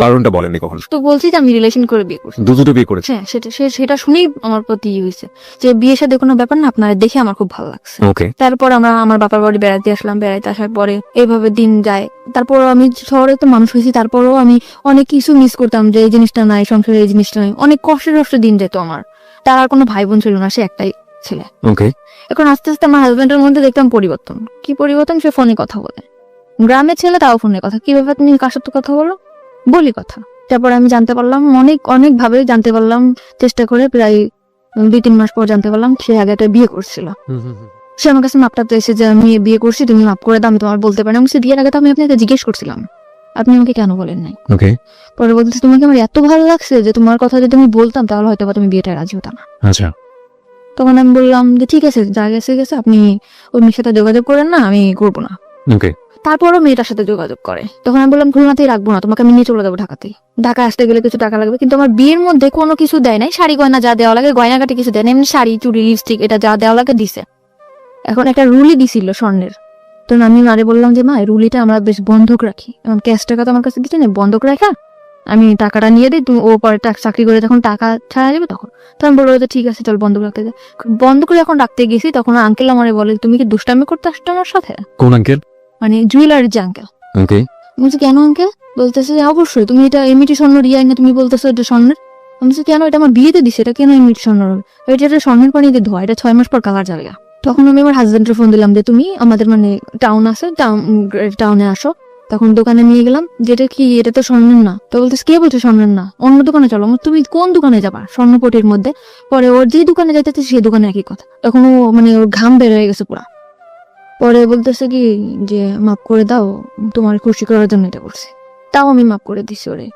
কারণটা বলেনি কখন? তো বলছি যে আমি রিলেশন করে বিয়ে করছি। দুটো বিয়ে করেছি? হ্যাঁ, সেটা শুনেই আমার প্রতি হয়েছে যে বিয়ের সাথে কোনো ব্যাপার না, আপনারা দেখে আমার খুব ভালো লাগছে। ওকে। তারপর আমরা আমার বাবার বাড়ি বেড়াতে আসলাম। বেড়াতে আসার পরে এইভাবে দিন যায়। তারপর আমি শহরে তো মানুষ হয়েছি, তারপরও আমি অনেক কিছু মিস করতাম যে এই জিনিসটা নাই, সংসারে এই জিনিসটা নাই। অনেক কষ্ট দিন যেত আমার। তার আর কোনো ভাই বোন ছিল না, সে একটাই ছেলে। ওকে। এখন আস্তে আস্তে আমার হাজবেন্ডের মধ্যে দেখতাম পরিবর্তন। কি পরিবর্তন? সে ফোনে কথা বলে, গ্রামের ছেলে তাও ফোনে কথা। কি ব্যাপার, তুমি কার সাথে কথা বলো? বলি কথা। তারপর আমি জানতে পারলাম, অনেক ভাবে জানতে পারলাম, চেষ্টা করে প্রায় 2-3 মাস পর জানতে পারলাম সে আগে একটা বিয়ে করছিল। সে আমার কাছে মাপটা এসে যে আমি বিয়ে করছি, তুমি মাপ করে দাও, আমি তোমার বলতে পারি না। আমি বিয়ের আগে তো আমি আপনাকে জিজ্ঞেস করছিলাম, আপনি আমাকে কেন বলেন নাই? ওকে। পরে বলতেছে তোমাকে আমার এত ভালো লাগছে যে তোমার কথা যদি আমি বলতাম তাহলে হয়তো তুমি বিয়েটা রাজি হতো না। আচ্ছা। তখন আমি বললাম যে ঠিক আছে, যা গেছে, আপনি ওই মেয়ের সাথে যোগাযোগ করেন না, আমি করবো না। ওকে। তারপরও মেয়েটার সাথে যোগাযোগ করে। তখন আমি বললাম খুলনাতেই রাখবো না, তোমাকে আমি নিয়ে চলে যাবো ঢাকাতেই। ঢাকা আসতে গেলে কিছু টাকা লাগবে, কিন্তু আমার বিয়ের মধ্যে কোনো কিছু দেয় নাই। শাড়ি গয়না যা দেওয়া লাগে, গয়নাঘাটি কিছু দেয় না, এমনি শাড়ি, চুড়ি, লিপস্টিক এটা যা দেওয়া লাগে দিছে। এখন একটা রুলি দিছিল স্বর্ণের। তো আমি মারে বললাম যে মা, এই রুলিটা আমরা বেশ বন্ধক রাখি, এখন ক্যাশ টাকা তো আমার কাছে কিছু নেই, বন্ধক রাখা আমি টাকাটা নিয়ে দিই, তুমি ও পরে চাকরি করে যখন টাকা ছাড়া যাবে তখন। তো আমি বললো যে ঠিক আছে চল বন্ধক রাখতে যাই। বন্ধক যখন রাখতে গেছি তখন আঙ্কেল আমারে বলে তুমি কি দুষ্টামি করতে আসছো আমার সাথে? কোন আঙ্কেল? মানে জুয়েলারির যে আঙ্কেল। ওকে। বলছি কেন আঙ্কেল? বলতেছে যে অবশ্যই তুমি এটা এমনিটি স্বর্ণ রিয়াই না, তুমি বলতেছো এটা স্বর্ণের। আমি বলছি কেন, এটা আমার বিয়েতে দিছে, এটা কেন এমনিটি স্বর্ণ হবে? এটা স্বর্ণের পানিতে ধোয়া, এটা 6 মাস পর কালার যাবে। তখন আমি আমার হাজবেন্ডের ফোন দিলাম যে তুমি আমাদের মানে টাউন আছে, টাউনে আসো, তখন দোকানে নিয়ে গেলাম, যেটা কি এটা তো স্বর্ণের না। তো বলতেছে কে বলছে স্বর্ণের না, অন্য দোকানে চলো। তুমি কোন দোকানে যাবা স্বর্ণপটির মধ্যে? পরে ওর যে দোকানে যাইতেছে সেই দোকানে একই কথা। তখন ও মানে ওর ঘাম বের হয়ে গেছে পুরা। পরে বলতেছে কি যে মাফ করে দাও, তোমার খুশি করার জন্য এটা বলছে। তাও আমি মাফ করে দিছি ওরে।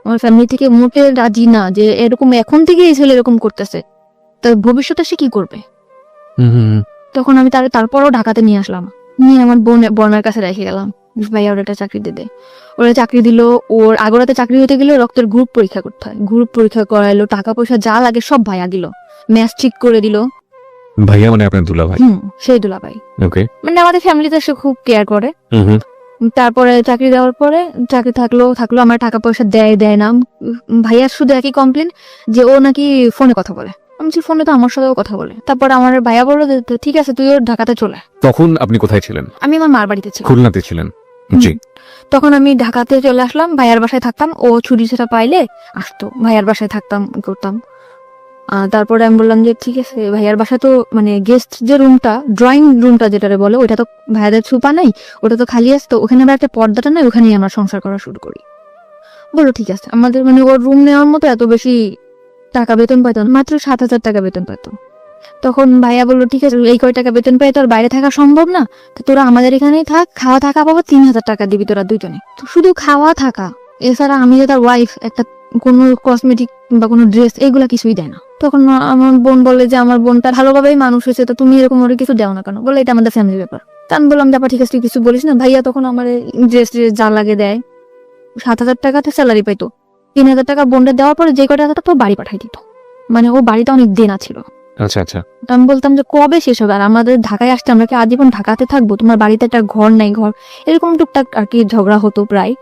আমার ফ্যামিলি থেকে মোটে রাজি না যে এরকম এখন থেকে এই ছেলে এরকম করতেছে, তার ভবিষ্যতে সে কি করবে। তখন আমি তারপরও ঢাকাতে নিয়ে আসলাম, নিয়ে আমার বোনের কাছে রেখে গেলাম, ভাইয়া ওর একটা চাকরি দিয়ে দে। ওরা চাকরি দিল। ওর আগরাতে চাকরি হতে গেলে রক্তের গ্রুপ পরীক্ষা করতে হয়, গ্রুপ পরীক্ষা করাইলো, টাকা পয়সা যা লাগে সব ভাইয়া দিল, ম্যাচ ঠিক করে দিল। ভাইয়া মানে আপনার দুলা ভাই? সেই দুলা ভাই। ওকে। মানে আমাদের ফ্যামিলিতে সে খুব কেয়ার করে। তারপরে চাকরি দেওয়ার পরে চাকরি থাকলো আমার টাকা পয়সা দেয় না। ভাইয়ার শুধু একই কমপ্লেন যে ও নাকি ফোনে কথা বলে। আমি বলছি ফোনে তো আমার সাথেও কথা বলে। তারপর আমার ভাইয়া বললো যে ঠিক আছে তুই ওর ঢাকাতে চলে। তখন আপনি কোথায় ছিলেন? আমি আমার মার বাড়িতে ছিলাম, খুলনাতে ছিলেন? জি। তখন আমি ঢাকাতে চলে আসলাম, ভাইয়ার বাসায় থাকতাম। ও ছুটি সেটা পাইলে আসতো, ভাইয়ার বাসায় থাকতাম, করতাম। তারপরে আমি বললাম যে ঠিক আছে, ভাইয়ার বাসা তো মানে গেস্ট যে রুমটা, ড্রয়িং রুমটা যেটারে বলে, ওইটা তো ভাইয়াদের ছুপা নাই, ওটা তো খালি আসতো, ওখানে আমরা একটা পর্দাটা নাই, ওখানেই আমরা সংসার করা শুরু করি। বললো ঠিক আছে। আমাদের মানে ওর রুম নেওয়ার মতো এত বেশি টাকা বেতন পাইতো না, মাত্র 7,000 টাকা বেতন পাইতো। তখন ভাইয়া বললো ঠিক আছে, এই কয় টাকা বেতন পাই তো আর বাইরে থাকা সম্ভব না, তো তোরা আমাদের এখানেই থাক, খাওয়া থাকা পাবো 3,000 টাকা দিবি তোরা দুইজনে। তো শুধু খাওয়া থাকা, এছাড়া আমি যে তার ওয়াইফ, একটা কোনো কসমেটিক বা কোনো ড্রেস এগুলা কিছুই দেয় না। তখন আমার বোন বলে যে আমার বোনটা ভালোভাবেই মানুষ হয়েছে, তো তুমি এরকম ওরে কিছু দেও না কেন? বলে এটা আমাদের ফ্যামিলির ব্যাপার। তা আমি বললাম ব্যাপার ঠিক আছে, তুই কিছু বলিস না। ভাইয়া তখন আমার ড্রেস যা লাগে দেয়। 7,000 টাকাতে স্যালারি পাইতো, 3,000 টাকা বোনটা দেওয়ার পরে যে কটা টাকা তো বাড়ি পাঠাই দিত। মানে ও বাড়িতে অনেক দেনা ছিল। আচ্ছা আচ্ছা। তো আমি বলতাম যে কবে শেষ হবে, আর আমাদের ঢাকায় আসতে আমরা কি আজীবন ঢাকাতে থাকবো? তোমার বাড়িতে একটা ঘর নাই, ঘর এরকম টুকটাক আর কি ঝগড়া হতো প্রায়।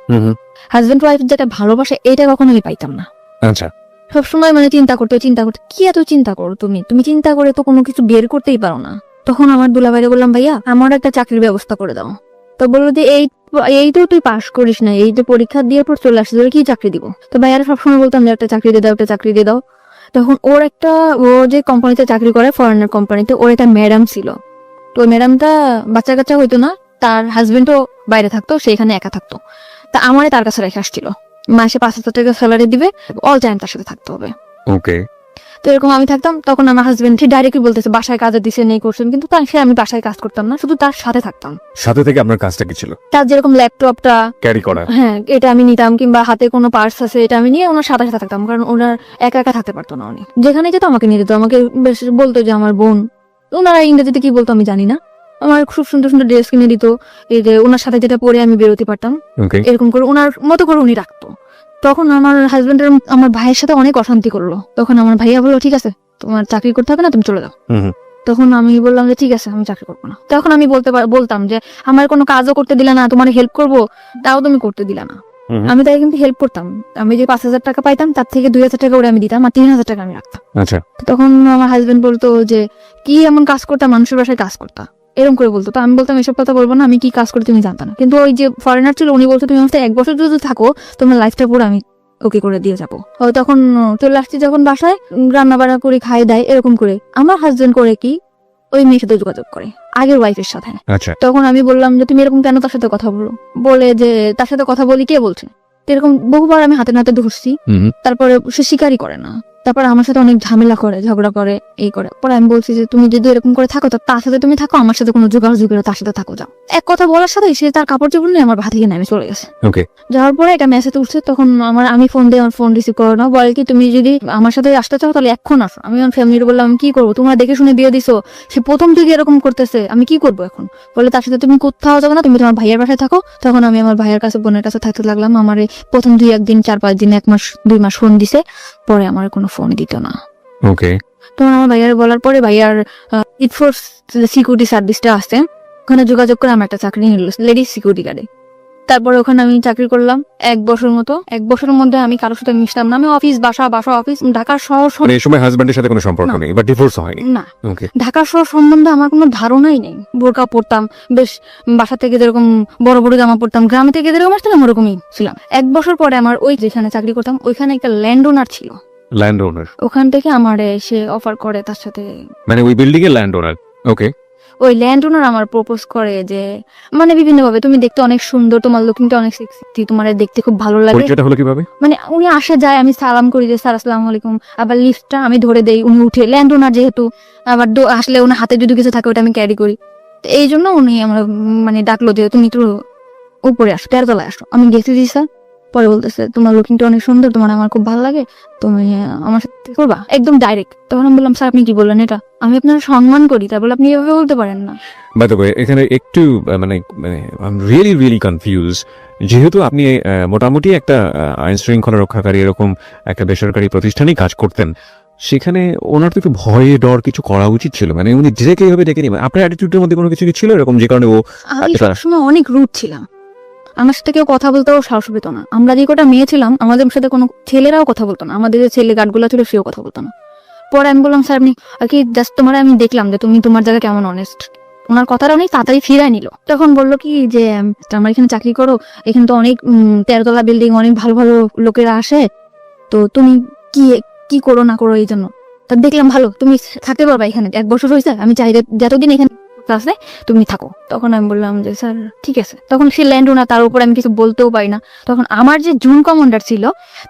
হাজবেন্ড ওয়াইফ যেটা ভালোবাসে এটা কখনো আমি পাইতাম না। আচ্ছা। সবসময় মানে চিন্তা করতে কি এত চিন্তা করো তুমি চিন্তা করে তো কোনো কিছু বের করতেই পারো না। তখন আমার দুলাভাইরে বললাম ভাইয়া আমার একটা চাকরির ব্যবস্থা করে দাও। তো বললো যে এই তো তুই পাস করিস না, এই যে পরীক্ষা দিয়ে পর চলে আসছিস, কি চাকরি দিব? তো ভাইয়ারা সবসময় বলতাম যে একটা চাকরি দিয়ে দাও, একটা চাকরি দিয়ে দাও। তখন ও যে কোম্পানিতে চাকরি করে, ফরেনার কোম্পানিতে, ওর একটা ম্যাডাম ছিল। তো ওই ম্যাডামটা বাচ্চা কাচ্চা হইতো না, তার হাজবেন্ডও বাইরে থাকতো, সেখানে একা থাকতো। তা আমারে তার কাছে রেখে আসছিল, মাসে 5,000 টাকা স্যালারি দিবে, অল টাইম তার সাথে থাকতে হবে। ওকে। তো এরকম আমি থাকতাম। তখন আমার হাজবেন্ড ডাইরেক্টলি বলতেছে বাসায় কাজে দিছে নেই করছেন, কিন্তু আমি বাসায় কাজ করতাম না, শুধু তার সাথে থাকতাম। সাথে থেকে আপনার কাজটা কি ছিল? তার যেরকম ল্যাপটপটা ক্যারি করা? হ্যাঁ, এটা আমি নিতাম, কিংবা হাতে কোনো পার্স আছে এটা আমি নিয়ে ওনার সাথে সাথে থাকতাম, কারণ ওনার একা একা থাকতে পারতো না। উনি যেখানে যেত আমাকে নিয়ে যেত, আমাকে বেশ বলতো যে আমার বোন। ওনারা ইংরেজিতে কি বলতো আমি জানি না, আমার খুব সুন্দর সুন্দর ড্রেস কিনে দিত, এই যে ওনার সাথে যেটা পরে আমি বেরোতে পারতাম, ওকে। এরকম করে ওনার মতো করে উনি রাখতো। তখন আমার হাজবেন্ডের আমার ভাইয়ের সাথে অনেক অশান্তি করলো। তখন আমার ভাইয়া বললো ঠিক আছে তোমার চাকরি করতে হবে না, তুমি চলে যাও। তখন আমি বললাম যে ঠিক আছে আমি চাকরি করবো না। তখন আমি বলতাম যে আমার কোনো কাজও করতে দিলা না, তোমার হেল্প করবো তাও তুমি করতে দিলা না। আমি তাই কিন্তু হেল্প করতাম। আমি যে 5,000 টাকা পাইতাম তার থেকে 2,000 টাকা ওরে আমি দিতাম, আর 3,000 টাকা আমি রাখতাম। আচ্ছা। তখন আমার হাজবেন্ড বলতো যে কি এমন কাজ করতাম, মানুষের বাসায় কাজ করতাম, এরকম করে বলতো। তো আমি বলতাম এসব কথা বলবো না, আমি কি কাজ করি তুমি জানতা না। কিন্তু ওই যে ফরেনার ছিল উনি বলতো তুমি আমার সাথে 1 বছর যদি থাকো তোমার লাইফটা পুরো আমি ওকে করে দিয়ে যাবো। তখন চলে আসছি যখন বাসায়, রান্না বান্না করে খাই দেয় এরকম করে। আমার হাজবেন্ড করে কি ওই মেয়ের সাথে যোগাযোগ করে, আগের ওয়াইফের সাথে। আচ্ছা। তখন আমি বললাম যে তুমি এরকম কেন তার সাথে কথা বলো? বলে যে তার সাথে কথা বলি কে বলছে? এরকম বহুবার আমি হাতে নাতে ধরছি, তারপরে সে স্বীকারই করে না। তারপরে আমার সাথে অনেক ঝামেলা করে, ঝগড়া করে, এই করে। পরে আমি বলছি যে তুমি যদি এরকম করে থাকো তার সাথে তুমি থাকো, আমার সাথে কোনো যোগাযোগ করে তার সাথে থাকো, যাও। এক কথা বলার সাথে সে তার কাপড় চোপড় নিয়ে আমার ভাত থেকে নেমে চলে গেছে। ওকে। যাওয়ার পরে এটা মেসেজ উঠছে, তখন আমি ফোন দিয়ে আমার ফোন রিসিভ করো না, বলে কি তুমি যদি আমার সাথে আসতে চাও তাহলে এখন আসো। আমি আমার ফ্যামিলির বললাম আমি কি করবো, তোমরা দেখে শুনে বিয়ে দিছো, সে প্রথম থেকে এরকম করতেছে, আমি কি করবো এখন? বলে তার সাথে তুমি কোথাও যাবো না, তুমি তোমার ভাইয়ের বাসায় থাকো। তখন আমি আমার ভাইয়ের কাছে, বোনের কাছে থাকতে লাগলাম। আমার প্রথম 2-1 দিন, 4-5 দিন, 1 মাস 2 মাস ফোন দিছে, পরে আমার কোনো ফোন দিত না। ওকে। তখন আমার ভাইয়ার বলার পরে ভাইয়ার ইটফোর্স সিকিউরিটি সার্ভিসটা আসছে, ওখানে যোগাযোগ করে আমার একটা চাকরি নিল লেডিস সিকিউরিটি গার্ডে। তারপরে ওখানে আমি চাকরি করলাম 1 বছর মতো। 1 বছরের মধ্যে আমি কারোর সাথে মিশতাম না। আমি অফিস বাসা অফিস, ঢাকার শহর মানে এই সময় হাজবেন্ডের সাথে কোনো সম্পর্ক না। নেই বা ডিভোর্স হয়নি? না, ওকে। ঢাকার শহর সম্বন্ধে আমার কোনো ধারণাই নেই। বোরকা পরতাম, বেশ বাসা থেকে যেরকম বড় বড় জামা পরতাম, গ্রামে থেকে যেরকম আসতাম ওরকমই ছিলাম। 1 বছর পরে আমার ওই যেখানে চাকরি করতাম ওইখানে একটা ল্যান্ড ওনার ছিল, ল্যান্ড ওনার? ওখান থেকে আমার সে অফার করে তার সাথে, মানে ওই বিল্ডিং এর ল্যান্ড ওনার? ওকে। ওই ল্যান্ড ওনার আমার প্রপোজ করে যে মানে বিভিন্ন ভাবে, তুমি দেখতে অনেক সুন্দর, তোমার লুকিংটা অনেক সেক্সি, তোমার দেখতে খুব ভালো লাগে। পরিচয়টা হলো কিভাবে? মানে উনি আসে যায়, আমি সালাম করি যে স্যার আসসালামু আলাইকুম, আবার লিফটটা আমি ধরে দেই, উনি উঠে, ল্যান্ড ওনার যেহেতু, আবার আসলে ওনার হাতে যদি কিছু থাকে ওটা আমি ক্যারি করি, তো এই জন্য উনি আমার মানে ডাকলো যে তুমি একটু উপরে আসো, 13 তলায় আসো। আমি গেছি জি স্যার। পরে বলতেছে তোমার লুকিংটা অনেক সুন্দর, তোমার আমার খুব ভালো লাগে, তুমি আমার সাথে করবা, একদম ডাইরেক্ট। তখন আমি বললাম স্যার আপনি কি বললেন, এটা আমি আপনার সম্মান করি, তারপর আপনি এভাবে বলতে পারেন না। বাই দ্য ওয়ে, এখানে একটু মানে মানে I am really really confuse. যেহেতু আপনি মোটামুটি একটা আইন শৃঙ্খলা রক্ষাকারী এরকম একটা বেসরকারি প্রতিষ্ঠানেই কাজ করতেন, সেখানে ওনার তো একটু ভয়ে ডর কিছু করা উচিত ছিল। মানে উনি ডিরেক্ট এইভাবে ডেকে নিবেন, আপনার অ্যাটিটিউডের মধ্যে কোনো কিছু কি ছিল এরকম যে কারণে ও আমি সবসময় অনেক রুড ছিলাম, আমার সাথে কেউ কথা বলতেও সাহস পেত না। আমরা যে কটা মেয়ে ছিলাম আমাদের সাথে কোনো ছেলেরাও কথা বলতো না, আমাদের যে ছেলে গার্ডগুলো ছিল সেও কথা বলতো না। পরে আমি বললাম স্যার আপনি কি জাস্ট তোমার আমি দেখলাম যে তুমি তোমার জায়গায় কেমন অনেস্ট। ওনার কথাটা অনেক তাড়াতাড়ি ফিরাই নিল। তখন বললো কি যে আমার এখানে চাকরি করো, এখানে তো অনেক 13 তলা বিল্ডিং, অনেক ভালো ভালো লোকেরা আসে, তো তুমি কি কি করো না করো এই জন্য। তা দেখলাম ভালো, তুমি থাকতে পারবা এখানে, 1 বছর হয়েছে, আমি চাই যতদিন এখানে আছে তুমি থাকো। তখন আমি বললাম যে স্যার ঠিক আছে। তখন সে ল্যান্ড ওনার, তার উপর আমি কিছু বলতেও পারি না। তখন আমার যে জুন কমান্ডার ছিল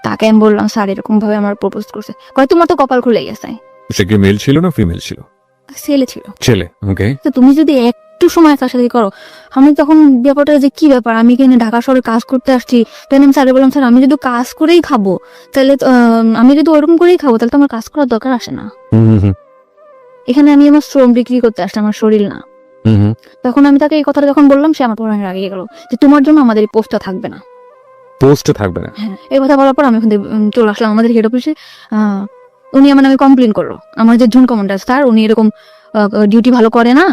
তাকে আমি বললাম স্যার এরকম ভাবে আমার প্রপোজ করছে। কয় তোমার তো কপাল খুলে গেছে। সে কি মেল ছিল না ফিমেল ছিল? ছেলে ছিল। ছেলে, ওকে। তো তুমি যদি একটু সময় তার সাথে করো, আমি তখন ব্যাপারটা যে কি ব্যাপার, আমি এখানে ঢাকা শহরে কাজ করতে আসছি। তখন আমি স্যারে বললাম স্যার আমি যদি কাজ করেই খাবো তাহলে আমি যদি ওরকম করেই খাবো তাহলে তো আমার কাজ করার দরকার আসে না। এখানে আমি আমার শ্রম বিক্রি করতে আসছি, আমার শরীর না। তখন আমি তাকে এই কথাটা যখন বললাম সে আমার পরে রাগিয়ে গেল যে তোমার জন্য আমাদের এই পোস্টটা থাকবে না। পোস্টে থাকবে না? হ্যাঁ, এই কথা বলার পর আমি ওখান থেকে চলে আসলাম আমাদের হেড অফিসে। উনি আমার নামে কমপ্লেন করলো, আমার যে জুন কমান্ডার স্যার উনি এরকম ডিউটি ভালো করে না,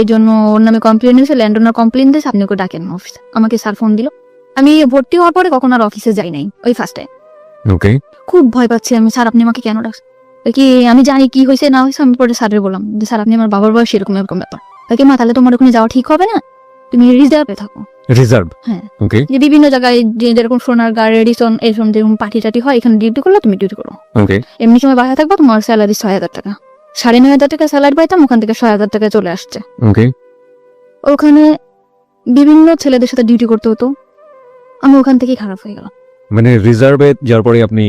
এই জন্য ওর নামে কমপ্লেন দিয়েছে, ল্যান্ডওনার কমপ্লেন দিয়েছে, আপনি ওকে ডাকেন অফিসে। আমাকে স্যার ফোন দিল। আমি ভর্তি হওয়ার পরে কখন আর অফিসে যাই নাই, ওই ফার্স্ট টাইম। ওকে। খুব ভয় পাচ্ছি আমি, স্যার আপনি আমাকে কেন ডাকছেন, কি আমি জানি কি হয়েছে না হয়েছে। আমি পরে স্যারের বললাম যে স্যার আপনি আমার বাবার বয়স এরকম এরকম ব্যাপার, তাকে মা তাহলে তোমার ওখানে যাওয়া ঠিক হবে না, তুমি রিজার্ভে থাকো। রিজার্ভ? হ্যাঁ। ওকে। যে বিভিন্ন জায়গায় যেরকম সোনারগাঁ, রেডিসন, এরকম যেরকম পার্টি টাটি হয়, এখানে ডিউটি করলে তুমি ডিউটি করো। ওকে। এমনি সময় বাসায় থাকবো, তোমার স্যালারি 6,000 টাকা, 9,500 টাকা স্যালারি পাইতাম, ওখান থেকে 6,000 টাকা চলে আসছে। ওকে। ওখানে বিভিন্ন ছেলেদের সাথে ডিউটি করতে হতো, আমি ওখান থেকেই খারাপ হয়ে গেলাম। মানে রিজার্ভে যাওয়ার পরে আপনি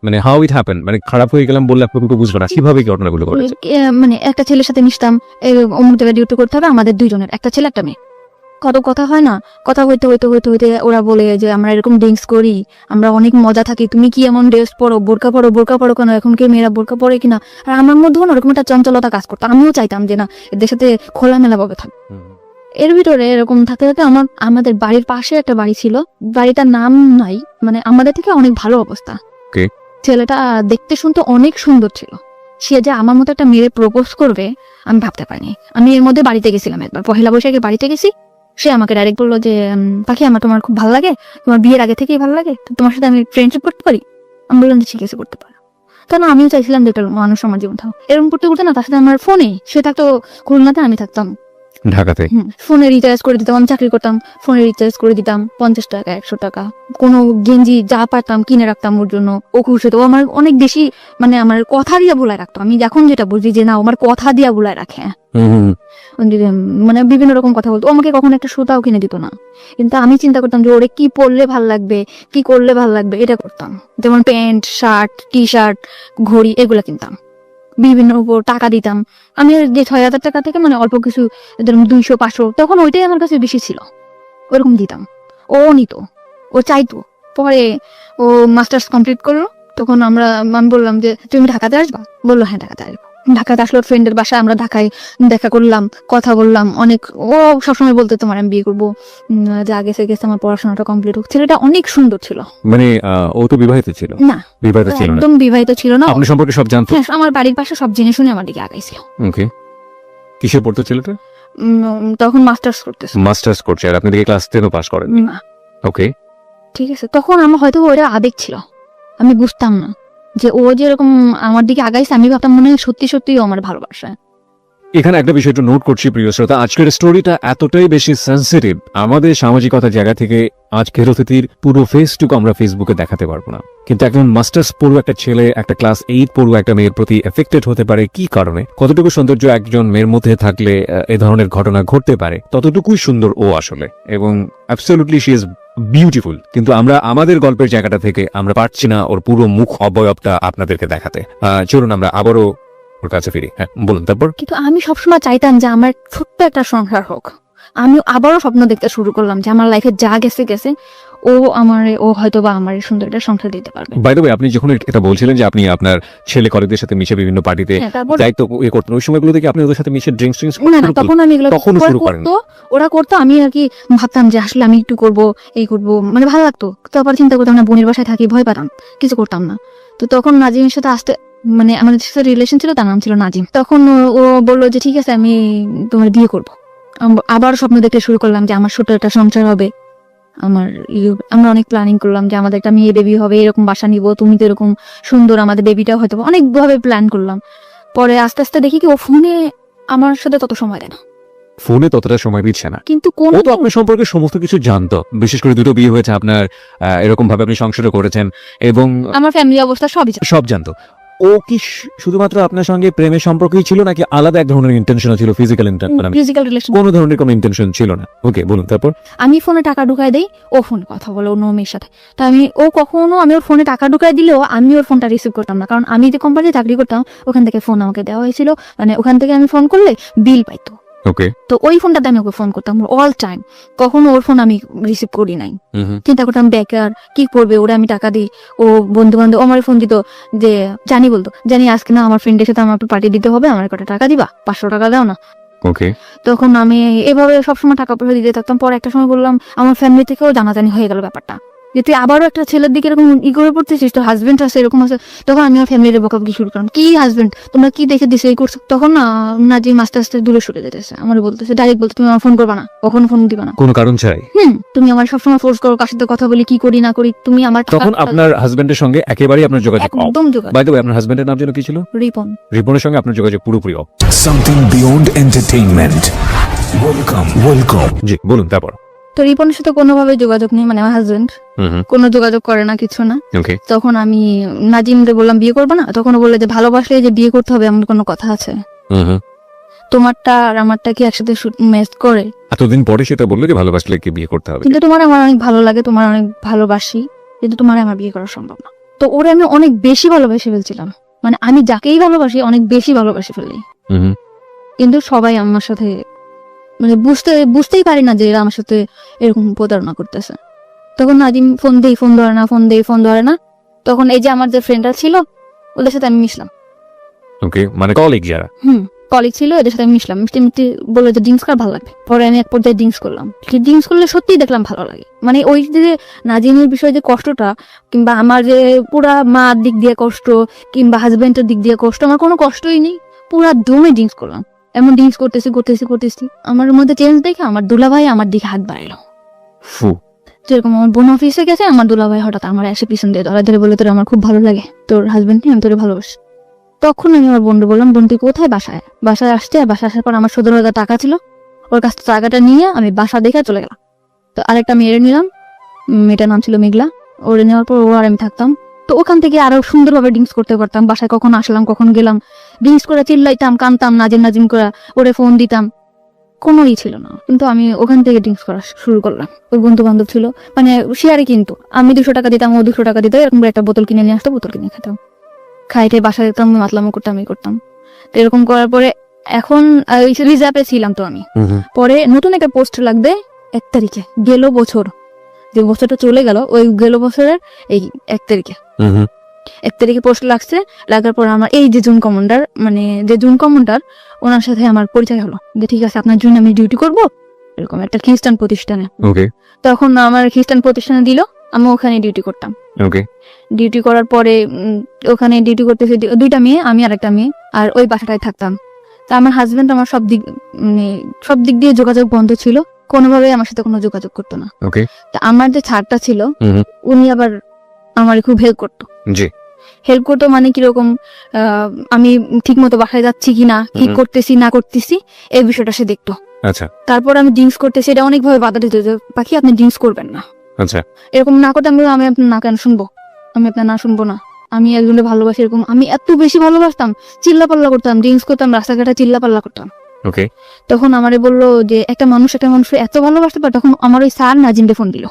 মানে হাউ ইট হ্যাপেন, মানে খারাপ হয়ে গেলাম বললে আপনি কিন্তু বুঝবেন না কিভাবে কি ঘটনাগুলো ঘটেছে। মানে একটা ছেলের সাথে মিশতাম, অমুক জায়গায় ডিউটি করতে হবে, আমাদের দুইজনের, একটা ছেলে একটা মেয়ে। কত কথা হয় না, কথা হইতে হইতে হইতে হইতে ওরা বলে যে আমরা এরকম ড্রিঙ্কস করি, আমরা অনেক মজা থাকি, তুমি কি এমন ড্রেস পরো, বোরকা পরো, বোরকা পরো কেন, এখন কি মেয়েরা বোরকা পরে কিনা। আর আমার মধ্যেও না ওরকম একটা চঞ্চলতা কাজ করতো, আমিও চাইতাম যে না এদের সাথে খোলামেলা ভাবে থাক। এর ভিতরে এরকম থাকতে থাকতে আমাদের বাড়ির পাশে একটা বাড়ি ছিল, বাড়িটার নাম নাই, মানে আমাদের থেকে অনেক ভালো অবস্থা। ছেলেটা দেখতে শুনতে অনেক সুন্দর ছিল, সে যে আমার মতো একটা মেয়ে প্রপোজ করবে আমি ভাবতে পারিনি। আমি এর মধ্যে বাড়িতে গেছিলাম একবার, পহেলা বৈশাখে বাড়িতে গেছি। সে আমাকে ডাইরেক্ট বললো যে পাখি আমার তোমার খুব ভালো লাগে, তোমার বিয়ের আগে থেকেই ভালো লাগে, তো তোমার সাথে আমি ফ্রেন্ডশিপ করতে পারি। আমি বললাম যে ঠিক আছে করতে পারো। কেন আমিও চাইছিলাম যে একটা মানুষ আমার জীবন থাকো। এরকম করতে করতে না তার সাথে আমার ফোনে, সে থাকতো খুলনাতে, আমি থাকতাম ঢাকাতে। ফোনে রিচার্জ করে দিতাম, আমি চাকরি করতাম, ফোনে রিচার্জ করে দিতাম 50 টাকা 100 টাকা, কোনো গেঞ্জি যা পারতাম কিনে রাখতাম ওর জন্য। ও খুশি হতো, ও আমার অনেক বেশি মানে আমার কথা দিয়ে বলায় রাখতো। আমি এখন যেটা বুঝি যে না আমার কথা দিয়ে বলায় রাখে, মানে বিভিন্ন রকম কথা বলতো। ও আমাকে কখনো একটা সুতাও কিনে দিত না, কিন্তু আমি চিন্তা করতাম যে ওরে কি পরলে ভাল লাগবে, কি করলে ভাল লাগবে, এটা করতাম। যেমন প্যান্ট, শার্ট, টি শার্ট, ঘড়ি এগুলা কিনতাম, বিভিন্ন উপর টাকা দিতাম। আমি যে 6,000 টাকা থেকে মানে অল্প কিছু, ধরুন 200-500, তখন ওইটাই আমার কাছে বেশি ছিল, ওরকম দিতাম। ও নিত, ও চাইতো। পরে ও মাস্টার্স কমপ্লিট করলো, তখন আমি বললাম যে তুমি ঢাকাতে আসবা, বললো হ্যাঁ ঢাকাতে আসবো। ঢাকাতে আসলো, ফ্রেন্ডের বাসায় আমরা ঢাকায় দেখা করলাম, কথা বললাম অনেক। ও সবসময় বলতো তোমার আমি বিয়ে করবো, যে আগে থেকে আমার পড়াশোনাটা কমপ্লিট হোক। ছেলেটা অনেক সুন্দর ছিল। মানে ও তো বিবাহিত ছিল? না, বিবাহিত ছিল না। একদম বিবাহিত ছিল না। আপনি সম্পর্কে সব জানতো? হ্যাঁ, আমার বাড়ির পাশে সব জেনে শুনে আমার দিকে আগাইছিল। ওকে। কিসে পড়তো ছেলেটা? তখন মাস্টার্স করতেছে। মাস্টার্স করছে, আর আপনি দেখে ক্লাস 10ও পাস করেন? না। ওকে। ঠিক আছে, তখন আমার হয়তো ওটা আবেগ ছিল, আমি বুঝতাম না যে ও যেরকম আমার দিকে আগাইছে। আমি ভাবতাম মনে হয় সত্যি সত্যি ও আমার ভালোবাসে। এখানে একটা বিষয় একটু নোট করছি প্রিয় শ্রোতা, আজকের স্টোরিটা এতটাই বেশি সেন্সিটিভ, আমাদের সামাজিকতার জায়গা থেকে আজকের অতিথির পুরো ফেসটুকু আমরা ফেসবুকে দেখাতে পারবো না, কিন্তু একজন মাস্টার্স পড়ুয়া একটা ছেলে একটা ক্লাস 8 পড়ুয়া একটা মেয়ের প্রতি এফেক্টেড হতে পারে কি কারণে, কতটুকু সৌন্দর্য একজন মেয়ের মধ্যে থাকলে এ ধরনের ঘটনা ঘটতে পারে, ততটুকুই সুন্দর ও আসলে, এবং অ্যাবসলিউটলি শি ইজ বিউটিফুল। কিন্তু আমরা আমাদের গল্পের জায়গাটা থেকে আমরা পারছি না ওর পুরো মুখ অবয়বটা আপনাদেরকে দেখাতে। চলুন আমরা আবারও ওর কাছে ফিরি। হ্যাঁ বলুন তারপর। কিন্তু আমি সবসময় চাইতাম যে আমার ছোট্ট একটা সংসার হোক। আমি আবারও স্বপ্ন দেখতে শুরু করলাম যে আমার লাইফে যা গেছে গেছে, ও হয়তো বা আমার সুন্দর একটা সংসার দিতে পারবে। বাই দ্য ওয়ে, আপনি যখন এটা বলছিলেন যে আপনি আপনার ছেলে কলেজের সাথে মিশে বিভিন্ন পার্টিতে হ্যাঁ, তারপর দায়িত্ব করতেন, ওই সময়গুলো থেকে আপনি ওদের সাথে মিশে ড্রিঙ্কস না তখন আমি এগুলো তখনও শুরু করেন? ওরা করতো, আমি আর কি ভাবতাম যে আসলে আমি একটু করবো, এই করবো, মানে ভালো লাগতো। তারপর চিন্তা করতাম না, বোনের বাসায় থাকি, ভয় পেতাম, কিছু করতাম না। তো তখন নাজিমের সাথে আসতে, মানে আমাদের সাথে রিলেশন ছিল, তার নাম ছিল নাজিম। তখন ও বললো যে ঠিক আছে আমি তোমার বিয়ে করবো। আবার স্বপ্ন দেখতে শুরু করলাম যে আমার ছোট একটা সংসার হবে, আমরা অনেক প্ল্যানিং করলাম যে আমাদের একটা মেয়ে বেবি হবে, এরকম বাসা নিব, তুমি তো এরকম সুন্দর, আমাদের বেবিটাও হয়তো, অনেক ভাবে প্ল্যান করলাম। পরে আস্তে আস্তে দেখি কি ও ফোনে আমার সাথে তত সময় দেয় না, ফোনে ততটা সময় দিচ্ছে না। কিন্তু কোন ও তো আপনার সম্পর্কে সমস্ত কিছু জানতো, বিশেষ করে দুটো বিয়ে হয়েছে আপনার, এরকম ভাবে আপনি সংসারও করেছেন এবং আমার ফ্যামিলি অবস্থা সবই জানে। সব জানতো। ও কি শুধুমাত্র আপনার সঙ্গে প্রেমের সম্পর্কই ছিল নাকি আলাদা এক ধরনের ইন্টেনশন ছিল, ফিজিক্যাল ফিজিক্যাল রিলেশন কোনো ধরনের কোনো ইন্টেনশন ছিল না? ওকে বলুন তারপর। আমি ফোনে টাকা ঢুকাই দেই, ও ফোনে কথা বলে অন্য মেয়ের সাথে। তা আমি ওর ফোনে টাকা ঢুকাই দিলেও আমি ওর ফোনটা রিসিভ করতাম না, কারণ আমি যে কোম্পানিতে চাকরি করতাম ওখান থেকে ফোন আমাকে দেওয়া হয়েছিল, মানে ওখান থেকে আমি ফোন করলে বিল পাইতো। ওকে। তো ওই ফোনটাতে আমি ওকে ফোন করতাম অল টাইম, কখনো ওর ফোন আমি রিসিভ করি নাই। চিন্তা করতাম বেকার, কি করবে, ওরা আমি টাকা দিই, ও বন্ধু বান্ধব আমার ফোন দিত, যে বলতো জানি আজকে না আমার ফ্রেন্ডের সাথে আমার পার্টি দিতে হবে, আমার কটা টাকা দিবা, 500 টাকা দাও না। ওকে। তখন আমি এভাবে সবসময় টাকা পয়সা দিতে থাকতাম। পরে একটা সময় বললাম, আমার ফ্যামিলি থেকেও জানাজানি হয়ে গেল ব্যাপারটা, যে তুই আবারও একটা ছেলের দিকে এরকম করে পড়তেছিস, তোর হাজবেন্ড আছে এরকম আছে। তখন আমি আমার ফ্যামিলির বকাবকি শুরু করলাম, কি হাজবেন্ড, তোমরা কি দেখে দিছে এই করছো। তখন না নাজিম আস্তে আস্তে দূরে সরে যেতেছে, আমার বলতেছে ডাইরেক্ট বলতে, তুমি আমার ফোন করবা না, কখনো ফোন দিবা না, কোনো কারণ ছাড়াই। তুমি আমার সবসময় ফোর্স করো, কার সাথে কথা বলি, কি করি না করি, তুমি আমার তখন আপনার হাজবেন্ডের সঙ্গে একেবারেই আপনার যোগাযোগ একদম যোগাযোগ। বাই দ্য ওয়ে, আপনার হাজবেন্ডের নাম যেন কি ছিল? রিপন। রিপনের সঙ্গে আপনার যোগাযোগ পুরোপুরি off. Something beyond entertainment. Welcome. জি বলুন তারপর। তো রিপনের সাথে কোনোভাবে যোগাযোগ নেই, মানে আমার হাজবেন্ড কোনো যোগাযোগ করে না, কিছু না। ওকে। তখন আমি নাজিমকে বললাম বিয়ে করবো না, তখন ও বললে যে ভালোবাসলে যে বিয়ে করতে হবে এমন কোনো কথা আছে? তোমারটা আর আমারটা কি একসাথে ম্যাচ করে? এতদিন পরে সেটা বললো যে ভালোবাসলে কি বিয়ে করতে হবে। কিন্তু তোমার আমার অনেক ভালো লাগে, তোমার অনেক ভালোবাসি, কিন্তু তোমার আমার বিয়ে করা সম্ভব না। তো ওরে আমি অনেক বেশি ভালোবেসে ফেলছিলাম, মানে আমি যাকেই ভালোবাসি অনেক বেশি ভালোবেসে ফেলি। কিন্তু সবাই আমার সাথে, মানে বুঝতেই পারি না যে এরা আমার সাথে এরকম প্রতারণা করতেছে। তখন নাজিম ফোন দেই, ফোন ধরে না, ফোন দেই, ফোন ধরে না। তখন এই যে আমার যে ফ্রেন্ডরা ছিল ওদের সাথে আমি মিশলাম। ওকে, মানে কলিগ যারা কলিগ ছিল এদের সাথে আমি মিশলাম, মিষ্টি মিষ্টি বলে যে ড্রিঙ্কস করা ভালো লাগবে। পরে আমি এক পর্যায়ে ড্রিঙ্কস করলাম, ড্রিঙ্কস করলে সত্যিই দেখলাম ভালো লাগে। মানে ওই যে নাজিমের বিষয়ে যে কষ্টটা, কিংবা আমার যে পুরা মার দিক দিয়ে কষ্ট, কিংবা হাজবেন্ডের দিক দিয়ে কষ্ট, আমার কোনো কষ্টই নেই, পুরা দমে ড্রিঙ্কস করলাম। এমন ড্রিঙ্কস করতেছি আমার মধ্যে চেঞ্জ দেখে আমার দুলাভাই আমার দিকে হাত বাড়াইলো। যেরকম আমার বোন অফিসে গেছে, আমার দুলাভাই হঠাৎ আমার এসে পিছন দিয়ে ধরে বলে, তোর আমার খুব ভালো লাগে, তোর হাজবেন্ড নিয়ে আমি তোরে ভালোবাসি। তখন আমি আমার বোনকে বললাম, বোন তুই কোথায়? বাসায় আসছে। বাসায় আসার পর আমার 17,000 টাকা ছিল, ওর কাছ থেকে টাকাটা নিয়ে আমি বাসা দেখে চলে গেলাম। তো আরেকটা মেয়ের নিলাম, মেয়েটার নাম ছিল মেঘলা। ওরে নেওয়ার পর ও আর আমি থাকতাম। তো ওখান থেকে আরো সুন্দরভাবে ড্রিঙ্কস করতে পারতাম। বাসায় কখন আসলাম কখন গেলাম, ড্রিঙ্কস করে চিল্লাইতাম, কানতাম, নাজিম করে ওরে ফোন দিতাম, কোনোই ছিল না। কিন্তু আমি ওখান থেকে ড্রিঙ্কস করা শুরু করলাম। ওই বন্ধু বান্ধব ছিল, মানে শেয়ারে, কিন্তু আমি 200 টাকা দিতাম, ও 200 টাকা দিত, এরকম একটা বোতল কিনে নিয়ে আসতো, বোতল কিনে খেতাম, খাইতে বাসা দিতাম, মাতলামো করতাম, করতাম। তো এরকম করার পরে এখন রিজার্ভে ছিলাম। তো আমি পরে নতুন একটা পোস্ট লাগবে 1 তারিখে, গেল বছর, যে বছরটা চলে গেল, ওই গেল বছরের এই 1 তারিখে 1 তারিখে পোস্ট লাগছে। লাগার পর আমার এই যে জুন কমান্ডার ওনার সাথে আমার পরিচয় হলো, যে ঠিক আছে আপনার জন্য আমি ডিউটি করব এরকম একটা খ্রিস্টান প্রতিষ্ঠানে। তখন আমার খ্রিস্টান প্রতিষ্ঠানে দিল, আমি ওখানে ডিউটি করতাম। ডিউটি করার পরে ওখানে ডিউটি করতেছে 2টা মেয়ে, আমি আর একটা মেয়ে, আর ওই বাসাটায় থাকতাম। তা আমার হাজবেন্ড আমার সব দিক দিয়ে যোগাযোগ বন্ধ ছিল, কোনোভাবে আমার সাথে কোনো যোগাযোগ করতো না। তা আমার যে ছাড়টা ছিল উনি আবার আমার খুব হেল্প করতো। হেল্প করতো মানে কিরকম আমি ঠিক মতো বাসায় যাচ্ছি কিনা, কি করতেছি না করতেছি, এই বিষয়টা সে দেখতো। আচ্ছা তারপর আমি ড্রিঙ্কস করতেছি, এটা অনেকভাবে বাধা দিত যে পাখি আপনি ড্রিঙ্কস করবেন না, আচ্ছা এরকম না করতে আমি আমি আপনার না কেন শুনবো, আমি আপনার না শুনবো না, আমি একজনের ভালোবাসি, এরকম আমি এত বেশি ভালোবাসতাম, চিল্লাপাল্লা করতাম, ড্রিঙ্কস করতাম, রাস্তাঘাটে চিল্লাপাল্লা করতাম। ওকে তখন আমারে বললো যে একটা মানুষ এত ভালোবাসতে পারে, তখন আমার ওই স্যার নাজিমকে ফোন দিল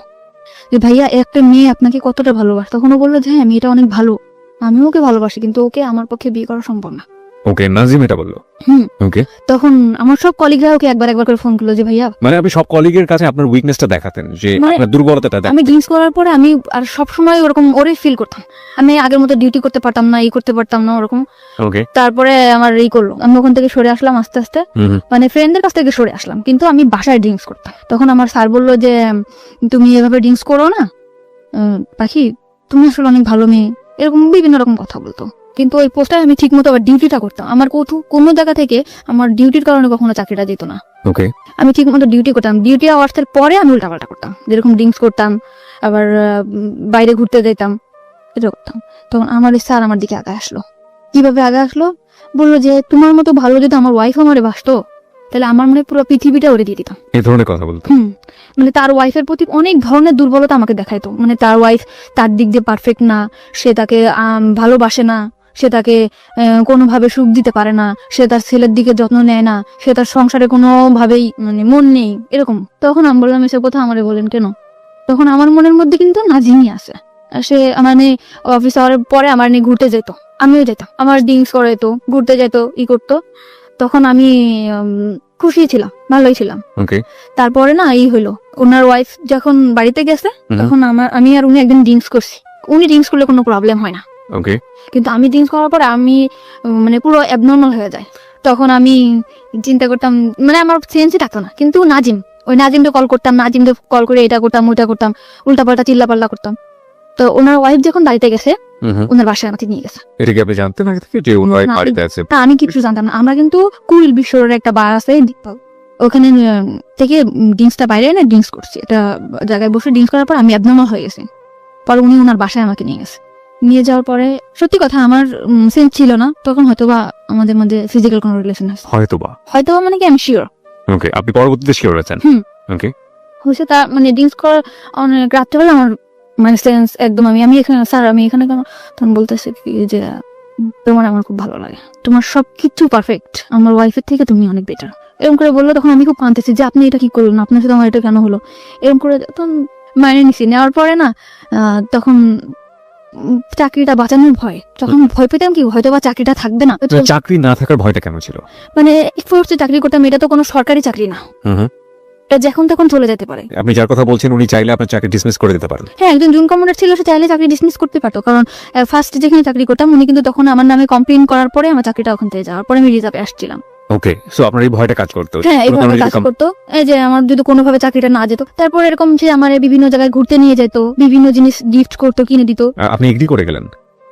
যে ভাইয়া একটা মেয়ে আপনাকে কতটা ভালোবাসে, তখন ও বললো যে হ্যাঁ মেয়েটা অনেক ভালো, আমি ওকে ভালোবাসি, কিন্তু ওকে আমার পক্ষে বিয়ে করা সম্ভব না। ওকে নাজিম এটা বললো। হুম। ওকে তখন আমার সব কলিগরা ওকে একবার একবার করে ফোন করলো যে ভাইয়া, মানে আপনি সব কলিগের কাছে আপনার উইকনেসটা দেখাতেন, যে মানে আপনার দুর্বলতাটা দেখাতেন। আমি ড্রিঙ্কস করার পরে আমি আর সবসময় ওরকম ওরে ফিল করতাম, আমি আগের মতো ডিউটি করতে পারতাম না, করতে পারতাম না ওরকম। ওকে তারপরে আমার করলো, আমি ওখান থেকে সরে আসলাম আস্তে আস্তে, মানে ফ্রেন্ডদের কাছ থেকে সরে আসলাম, কিন্তু আমি বাসায় ড্রিঙ্কস করতাম। তখন আমার স্যার বললো যে তুমি এভাবে ড্রিঙ্কস করো না পাখি, তুমি আসলে অনেক ভালো মেয়ে, এরকম বিভিন্ন রকম কথা বলতো। কিন্তু ওই পোস্টায় আমি ঠিক মতো আবার ডিউটিটা করতাম, আমার কোনো জায়গা থেকে আমার ডিউটির কারণে কখনো চাকরিটা যেত না। ওকে আমি ঠিক মতো ডিউটি করতাম, ডিউটি আওয়ার্সের পরে আমি উল্টাপাল্টা করতাম, যেরকম ড্রিঙ্কস করতাম, আবার বাইরে ঘুরতে যেতাম, এটা করতাম। তখন আমার স্যার আমার দিকে আগে আসলো, কিভাবে আগে আসলো, বললো যে তোমার মতো ভালো যদি আমার ওয়াইফ আমারে বাসতো, তাহলে আমার মনে হয় পুরো পৃথিবীটা ওরে দিয়ে দিতাম। এই ধরনের কথা বলতো। মানে তার ওয়াইফের প্রতি অনেক ধরনের দুর্বলতা আমাকে দেখাইতো, মানে তার ওয়াইফ তার দিক দিয়ে পারফেক্ট না, সে তাকে ভালোবাসে না, সে তাকে কোনোভাবে সুখ দিতে পারে না, সে তার ছেলের দিকে যত্ন নেয় না, সে তার সংসারে কোনোভাবেই মানে মন নেই, এরকম। তখন আমি বললাম এসব কথা আমারে বলেন কেন? তখন আমার মনের মধ্যে কিন্তু নাজিমই আছে, সে মানে অফিস আওয়ারের পরে আমার নিয়ে ঘুরতে যেত, আমিও যেতাম, আমার ড্রিঙ্কস করে যেত, ঘুরতে যেত, করতো। তখন আমি খুশি ছিলাম, ভালোই ছিলাম। ওকে তারপরে না হইলো, ওনার ওয়াইফ যখন বাড়িতে গেছে, তখন আমি আর উনি একদিন ড্রিঙ্কস করছি। উনি ড্রিঙ্কস করলে কোনো প্রবলেম হয় না, ওকে কিন্তু আমি ড্রিঙ্কস করার পরে আমি মানে পুরো অ্যাবনর্মাল হয়ে যায়। তখন আমি চিন্তা করতাম, মানে আমার সেন্সই থাকতো না, কিন্তু ওই নাজিমকে কল করতাম, নাজিমকে কল করে এটা করতাম ওইটা করতাম, উল্টাপাল্টা চিল্লাপাল্লা করতাম। তো ওনার ওয়াইফ যখন বাড়িতে গেছে, ওনার বাসায় আমাকে নিয়ে গেছে। এটা কি আপনি জানতেন আগে থেকে যে ওর না, বাড়িতে আছে? না, আমি কিছু জানতাম না। আমরা কিন্তু কুড়িল বিশ্বরের একটা বার আছে, ওখানে থেকে ড্রিঙ্কসটা বাইরে এনে ড্রিঙ্কস করছি, এটা জায়গায় বসে ড্রিঙ্কস করার পর আমি অ্যাবনর্মাল হয়ে গেছি। পরে উনি ওনার বাসায় আমাকে নিয়ে গেছে। নিয়ে যাওয়ার পরে সত্যি কথা আমার সেন্স ছিল না, তখন হয়তোবা আমাদের মধ্যে ফিজিক্যাল কোনো রিলেশন আছে, হয়তোবা মানে কি আমি শিওর। ওকে আপনি পরবর্তীতে শিওর হয়েছেন? ওকে হয়েছে তার মানে ড্রিঙ্কস করার অনেক রাত্রেবেলা আমার মানে সেন্স একদম আমি এখানে স্যার, আমি এখানে কেন? তখন বলতেছে কি যে তোমার আমার খুব ভালো লাগে, তোমার সবকিছু পারফেক্ট, আমার ওয়াইফের থেকে তুমি অনেক বেটার, এরকম করে বললো। তখন আমি খুব কাঁদতেছি যে আপনি এটা কি করলেন, আপনার সাথে আমার এটা কেন হলো, এরকম করে। তখন মাইনে নিছি, নেওয়ার পরে না তখন চাকরিটা বাঁচানোর ভয়, তখন ভয় পেতাম কি হয়তো বা চাকরিটা থাকবে না, চাকরি না থাকার ভয়টা কেন ছিল? মানে ফোর্সে চাকরি করতাম, এটা তো কোনো সরকারি চাকরি না, এটা যখন তখন চলে যেতে পারে। আপনি যার কথা বলছেন উনি চাইলে আপনার চাকরি ডিসমিস করে দিতে পারেন। হ্যাঁ, একজন জুন কমান্ডার ছিল, সে চাইলে চাকরি ডিসমিস করতে পারতো, কারণ ফার্স্ট যেখানে চাকরি করতাম উনি কিন্তু তখন আমার নামে কমপ্লেন করার পরে আমার চাকরিটা ওখান থেকে যাওয়ার পরে আমি রিজার্ভে আসছিলাম। ওকে সো আপনার এই ভয়টা কাজ করতো? হ্যাঁ, এইভাবে কাজ করতো, এই যে আমার যদি কোনোভাবে চাকরিটা না যেত। তারপর এরকম যে আমার বিভিন্ন জায়গায় ঘুরতে নিয়ে যেত, বিভিন্ন জিনিস গিফট করতো, কিনে দিত। আপনি এগ্রি করে গেলেন?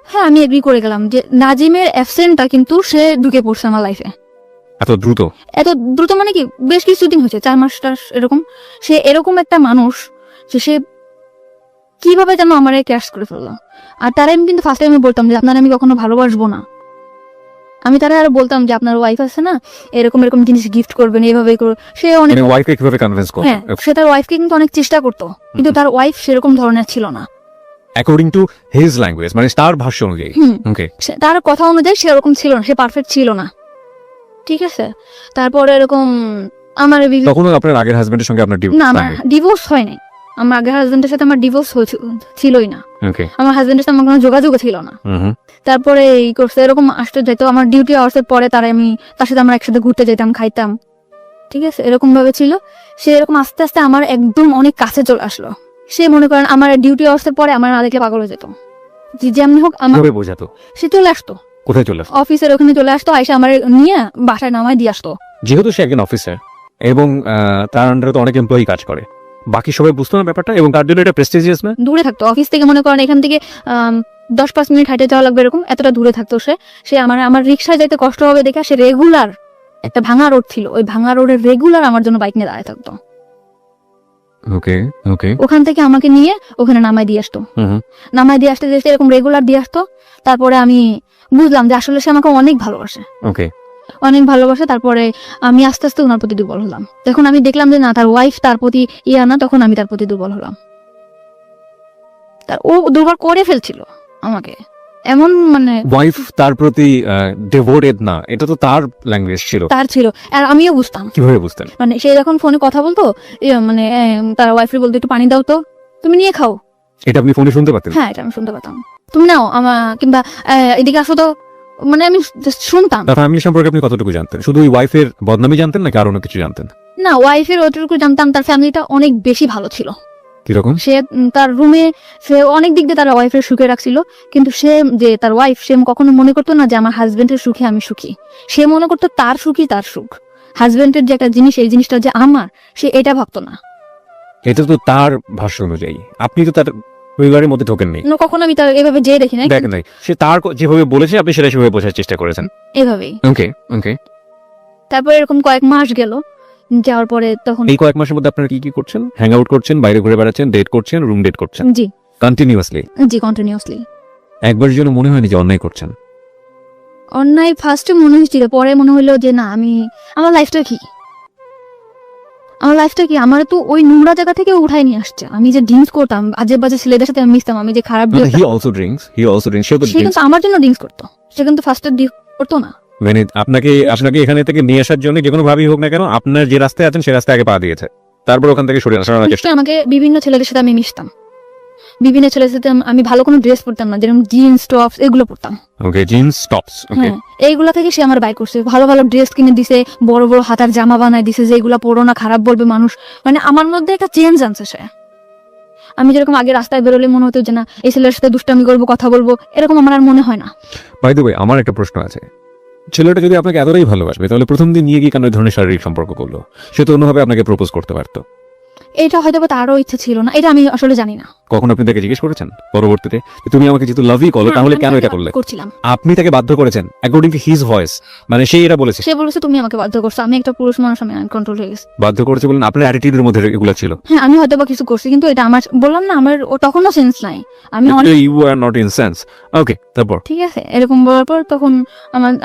হ্যাঁ, আমি এগ্রি করে গেলাম যে নাজিমের অ্যাবসেন্টটা কিন্তু সে ঢুকে পড়ছে আমার লাইফে এত দ্রুত। মানে কি বেশ কিছুদিন হয়েছে, 4 মাস এরকম। সে এরকম একটা মানুষ যে সে কিভাবে যেন আমার ক্যাশ করে ফেললো। আর তারা আমি কিন্তু ফার্স্ট টাইমে বলতাম যে আপনার আমি কখনো ভালোবাসবো না, আমি তারা আর বলতাম যে আপনার ওয়াইফ আছে না, এরকম এরকম জিনিস গিফট করবেন, এইভাবে সে অনেক ওয়াইফকে কিভাবে কনভিন্স করতো? হ্যাঁ, সে তার ওয়াইফকে কিন্তু অনেক চেষ্টা করতো, কিন্তু তার ওয়াইফ সেরকম ধরনের ছিল না, অ্যাকর্ডিং টু হিজ ল্যাঙ্গুয়েজ, মানে তার ভাষ্য অনুযায়ী। ওকে তার কথা অনুযায়ী সেরকম ছিল না, সে পারফেক্ট ছিল না, ঠিক আছে। তারপরে এরকম আমার তখন আপনার আগের হাজবেন্ডের সঙ্গে আপনার না, আমার ডিভোর্স হয় নাই, আমার আগের হাজবেন্ডের সাথে আমার ডিভোর্স ছিলই না, আমার হাজবেন্ডের সাথে আমার কোনো যোগাযোগ ছিল না। তারপরে এই করছে এরকম আসতে যেত, আমার ডিউটি আওয়ার্সের পরে তার সাথে আমরা একসাথে ঘুরতে যেতাম, খাইতাম, ঠিক আছে, এরকম ভাবে ছিল। সে এরকম আস্তে আস্তে আমার একদম অনেক কাছে চলে আসলো। সে মনে করেন আমার ডিউটি আওয়ার্সের পরে আমার না দেখলে পাগল হয়ে যেত, যেমনি হোক আমার বোঝাতো। সে চলে আসতো, কোথায় চলে আসতো? অফিসের ওখানে চলে আসতো, আইসা আমার নিয়ে বাসায় নামায় দিয়ে আসতো। যেহেতু সে একজন অফিসার এবং তার আন্ডারে তো অনেক এমপ্লয়ি কাজ করে, বাকি সবাই বুঝতো না ব্যাপারটা, এবং তার জন্য এটা প্রেস্টিজিয়াস না? দূরে থাকতো অফিস থেকে, মনে করেন এখান থেকে 10-5 মিনিট হাইটে যাওয়া লাগবে, এরকম এতটা দূরে থাকতো সে আমার রিক্সায় যাইতে কষ্ট হবে দেখে সে রেগুলার, একটা ভাঙা রোড ছিল, ওই ভাঙা রোডের রেগুলার আমার জন্য বাইক নিয়ে দাঁড়ায় থাকতো। ওকে ওকে ওখান থেকে আমাকে নিয়ে ওখানে নামাই দিয়ে আসতো। নামাই দিয়ে আসতে এরকম রেগুলার দিয়ে আসতো। তারপরে আমি বুঝলাম যে আসলে সে আমাকে অনেক ভালোবাসে, ওকে অনেক ভালোবাসে। তারপরে আমি আস্তে আস্তে ওনার প্রতি দুর্বল হলাম। তখন আমি দেখলাম যে না, তার ওয়াইফ তার প্রতি না, তখন আমি তার প্রতি দুর্বল হলাম। ও দুর্বল করে ফেলছিল আমাকে, এমন মানে ওয়াইফ তার প্রতি ডিভোটেড না, এটা তো তার ল্যাঙ্গুয়েজ ছিল। তার ছিল, আর আমিও বুঝতাম। কিভাবে বুঝতেন? মানে সে যখন ফোনে কথা বলতো, মানে তার ওয়াইফের বলতো একটু পানি দাও তো, তুমি নিয়ে খাও। এটা আপনি ফোনে শুনতে পাতেন? হ্যাঁ, এটা আমি শুনতে পেতাম। তুমি নাও আমার, কিংবা এদিকে আসো তো, মানে আমি just শুনতাম। তার ফ্যামিলি সম্পর্কে আপনি কতটুকু জানতেন? শুধু ওই ওয়াইফের বদনামই জানতেন নাকি আরো অন্য কিছু জানতেন? না, ওয়াইফের ওটুকু জানতাম, তার ফ্যামিলিটা অনেক বেশি ভালো ছিল। কিরকম? সে তার রুমে সে অনেক দিক দিয়ে তার ওয়াইফের সুখে রাখছিল, কিন্তু সে যে তার ওয়াইফ, সে কখনো মনে করতো না যে আমার হাজবেন্ডের সুখে আমি সুখী। সে মনে করতো তার সুখই তার সুখ, হাজবেন্ডের যে একটা জিনিস, এই জিনিসটা যে আমার, সে এটা ভাবতো না। এটা তো তার ভাষ্য অনুযায়ী, আপনি তো তার পরিবারের মধ্যে ঢোকেননি। না, কখনো আমি তার এভাবে যেয়ে দেখি না, দেখেন নাই, সে তার যেভাবে বলেছে আপনি সেটা সেভাবে বোঝার চেষ্টা করেছেন। এভাবেই। ওকে ওকে। তারপর এরকম কয়েক মাস গেল, যাওয়ার পরে তখন এই কয়েক মাসের মধ্যে আপনারা কি কি করছেন? হ্যাং আউট করছেন, বাইরে ঘুরে বেড়াচ্ছেন, ডেট করছেন, রুম ডেট করছেন জি কন্টিনিউয়াসলি? জি কন্টিনিউয়াসলি। একবার জন্য মনে হয়নি যে অন্যায় করছেন? অন্যায় ফার্স্টে মনে হয়েছিল, পরে মনে হলো যে না, আমার লাইফটা কি, আমার তো ওই নোংরা জায়গা থেকে উঠাই নিয়ে আসছে। আমি যে ড্রিঙ্কস করতাম, আজে বাজে ছেলেদের সাথে আমি মিশতাম, আমি যে খারাপ হি অলসো ড্রিঙ্কস, সে তো সে কিন্তু আমার জন্য ড্রিঙ্কস করতো, সে কিন্তু ফার্স্টে করতো না। মানে আপনাকে এখানে থেকে নিয়ে আসার জন্য যে কোনো ভাবেই হোক না কেন, আপনার যে রাস্তায় আছেন সে রাস্তায় আগে পা দিয়েছে, তারপর ওখান থেকে সরিয়ে আসার চেষ্টা। নিশ্চয়ই আমাকে বিভিন্ন ছেলেদের সাথে আমি মিশতাম, বিভিন্ন ছেলেদের সাথে আমি ভালো কোনো ড্রেস পরতাম না, যেরকম জিন্স টপস এগুলো পরতাম। ওকে, জিন্স টপস। ওকে, হ্যাঁ, এইগুলা থেকে সে আমার বাই করছে, ভালো ভালো ড্রেস কিনে দিছে, বড় বড় হাতার জামা বানায় দিছে, যে এগুলা পরো না, খারাপ বলবে মানুষ। মানে আমার মধ্যে একটা চেঞ্জ আনছে সে। আমি যেরকম আগে রাস্তায় বেরোলে মনে হতো যে না, এই ছেলের সাথে দুষ্টামি করবো, কথা বলবো, এরকম আমার আর মনে হয় না। বাই দ্য ওয়ে, আমার একটা প্রশ্ন আছে। ছেলেটা যদি আপনাকে এতটাই ভালোবাসবে, তাহলে প্রথম দিন নিয়ে গিয়ে কেন এই ধরনের শারীরিক সম্পর্ক করলো? সে তো অন্যভাবে আপনাকে প্রপোজ করতে পারতো। এটা হয়তো বা তারও ইচ্ছে ছিল না, এটা আমি আসলে জানি না। কখন আপনি তাকে জিজ্ঞেস করেছেন পরবর্তীতে যে তুমি আমাকে যেহেতু লাভই করো, তাহলে আমি কেন তাকে এটা করলে? করছিলাম। আপনি তাকে বাধ্য করেছেন অ্যাকর্ডিং টু হিজ ভয়েস, মানে সে এটা বলেছে? সে বলেছে তুমি আমাকে বাধ্য করছো, আমি একটা পুরুষ মানুষ, আমি আনকন্ট্রোল হয়ে গেছি। বাধ্য করেছে বলেন? আপনার অ্যাটিটিউডের মধ্যে এগুলো ছিল? হ্যাঁ, আমি হয়তো বা কিছু করছি, কিন্তু এটা আমার, বললাম না, আমার তখনও সেন্স নাই। আমি অনেক, you are not in sense. Okay, তারপর? ঠিক আছে, এরকম বলার পর তখন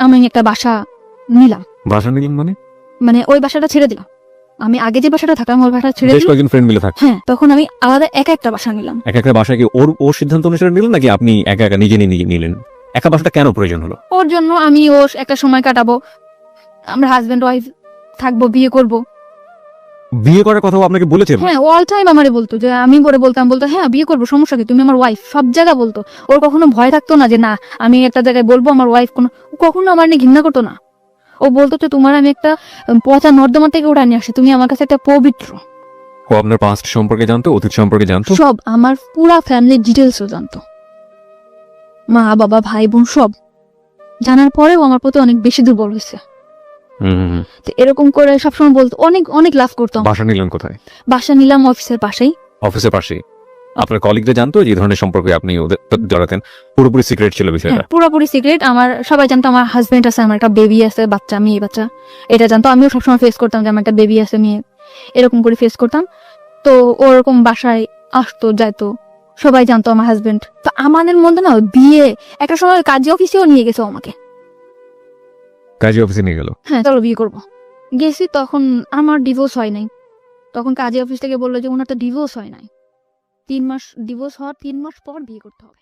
আমি একটা বাসা নিলাম। বাসা নিলেন মানে? মানে ওই বাসাটা ছেড়ে দিলাম, আমি আগে যে বাসাটা থাকতাম ওই বাসাটা ছেড়ে বেশ দিলাম। কয়েকজন ফ্রেন্ড মিলে থাক। হ্যাঁ, তখন আমি আলাদা একা একটা বাসা নিলাম। এক একটা বাসা কি ওর সিদ্ধান্ত অনুসারে নিলেন নাকি আপনি একা একা নিজে নিলেন? একা বাসাটা কেন প্রয়োজন হলো? ওর জন্য, আমি ওর একটা সময় কাটাবো, আমরা হাজবেন্ড ওয়াইফ থাকবো, বিয়ে করব। বিয়ে করার কথাও আপনাকে বলেছে? হ্যাঁ, অল টাইম আমারে বলতো, যে আমি পরে বলতাম হ্যাঁ বিয়ে করবো, সমস্যা কি, তুমি আমার ওয়াইফ, সব জায়গা বলতো। ওর কখনো ভয় থাকতো না যে না, আমি একটা জায়গায় বলবো আমার ওয়াইফ, কখনো আমার নিয়ে ঘৃণা করতো না। ও বলতো যে তোমার আমি একটা পচা নর্দমা থেকে ওটা নিয়ে আসি, তুমি আমার কাছে একটা পবিত্র। ও আপনার পাস্ট সম্পর্কে জানতো, অতীত সম্পর্কে জানতো? সব, আমার পুরা ফ্যামিলির ডিটেলসও জানতো, মা বাবা ভাই বোন সব জানার পরেও আমার প্রতি অনেক বেশি দুর্বল হয়েছে। তো এরকম করে সবসময় বলতো, অনেক অনেক লাভ করতাম। বাসা নিলেন কোথায়? বাসা নিলাম অফিসের পাশেই। অফিসের পাশেই? আপনার কলিগরা জানতো যে এই ধরনের সম্পর্কে আপনি ওদের জড়াতেন? পুরোপুরি সিক্রেট ছিল বিষয়টা? হ্যাঁ, পুরোপুরি সিক্রেট। আমার সবাই জানতো আমার হাজবেন্ড আছে, আমার একটা বেবি আছে, বাচ্চা, মেয়ে বাচ্চা, এটা জানতো। আমিও সবসময় ফেস করতাম যে আমার একটা বেবি আছে, মেয়ে, এরকম করে ফেস করতাম। তো ওরকম বাসায় আসতো যাইতো, সবাই জানতো আমার হাজবেন্ড। তো আমাদের মধ্যে না বিয়ে, একটা সময় কাজী অফিসেও নিয়ে গেছে আমাকে। কাজী অফিসে নিয়ে গেল? হ্যাঁ, চলো বিয়ে করবো। গেছি, তখন আমার ডিভোর্স হয় নাই। তখন কাজী অফিস থেকে বললো যে ওনার তো ডিভোর্স হয় নাই, 3 মাস, ডিভোর্স হওয়ার 3 মাস পর বিয়ে করতে হবে।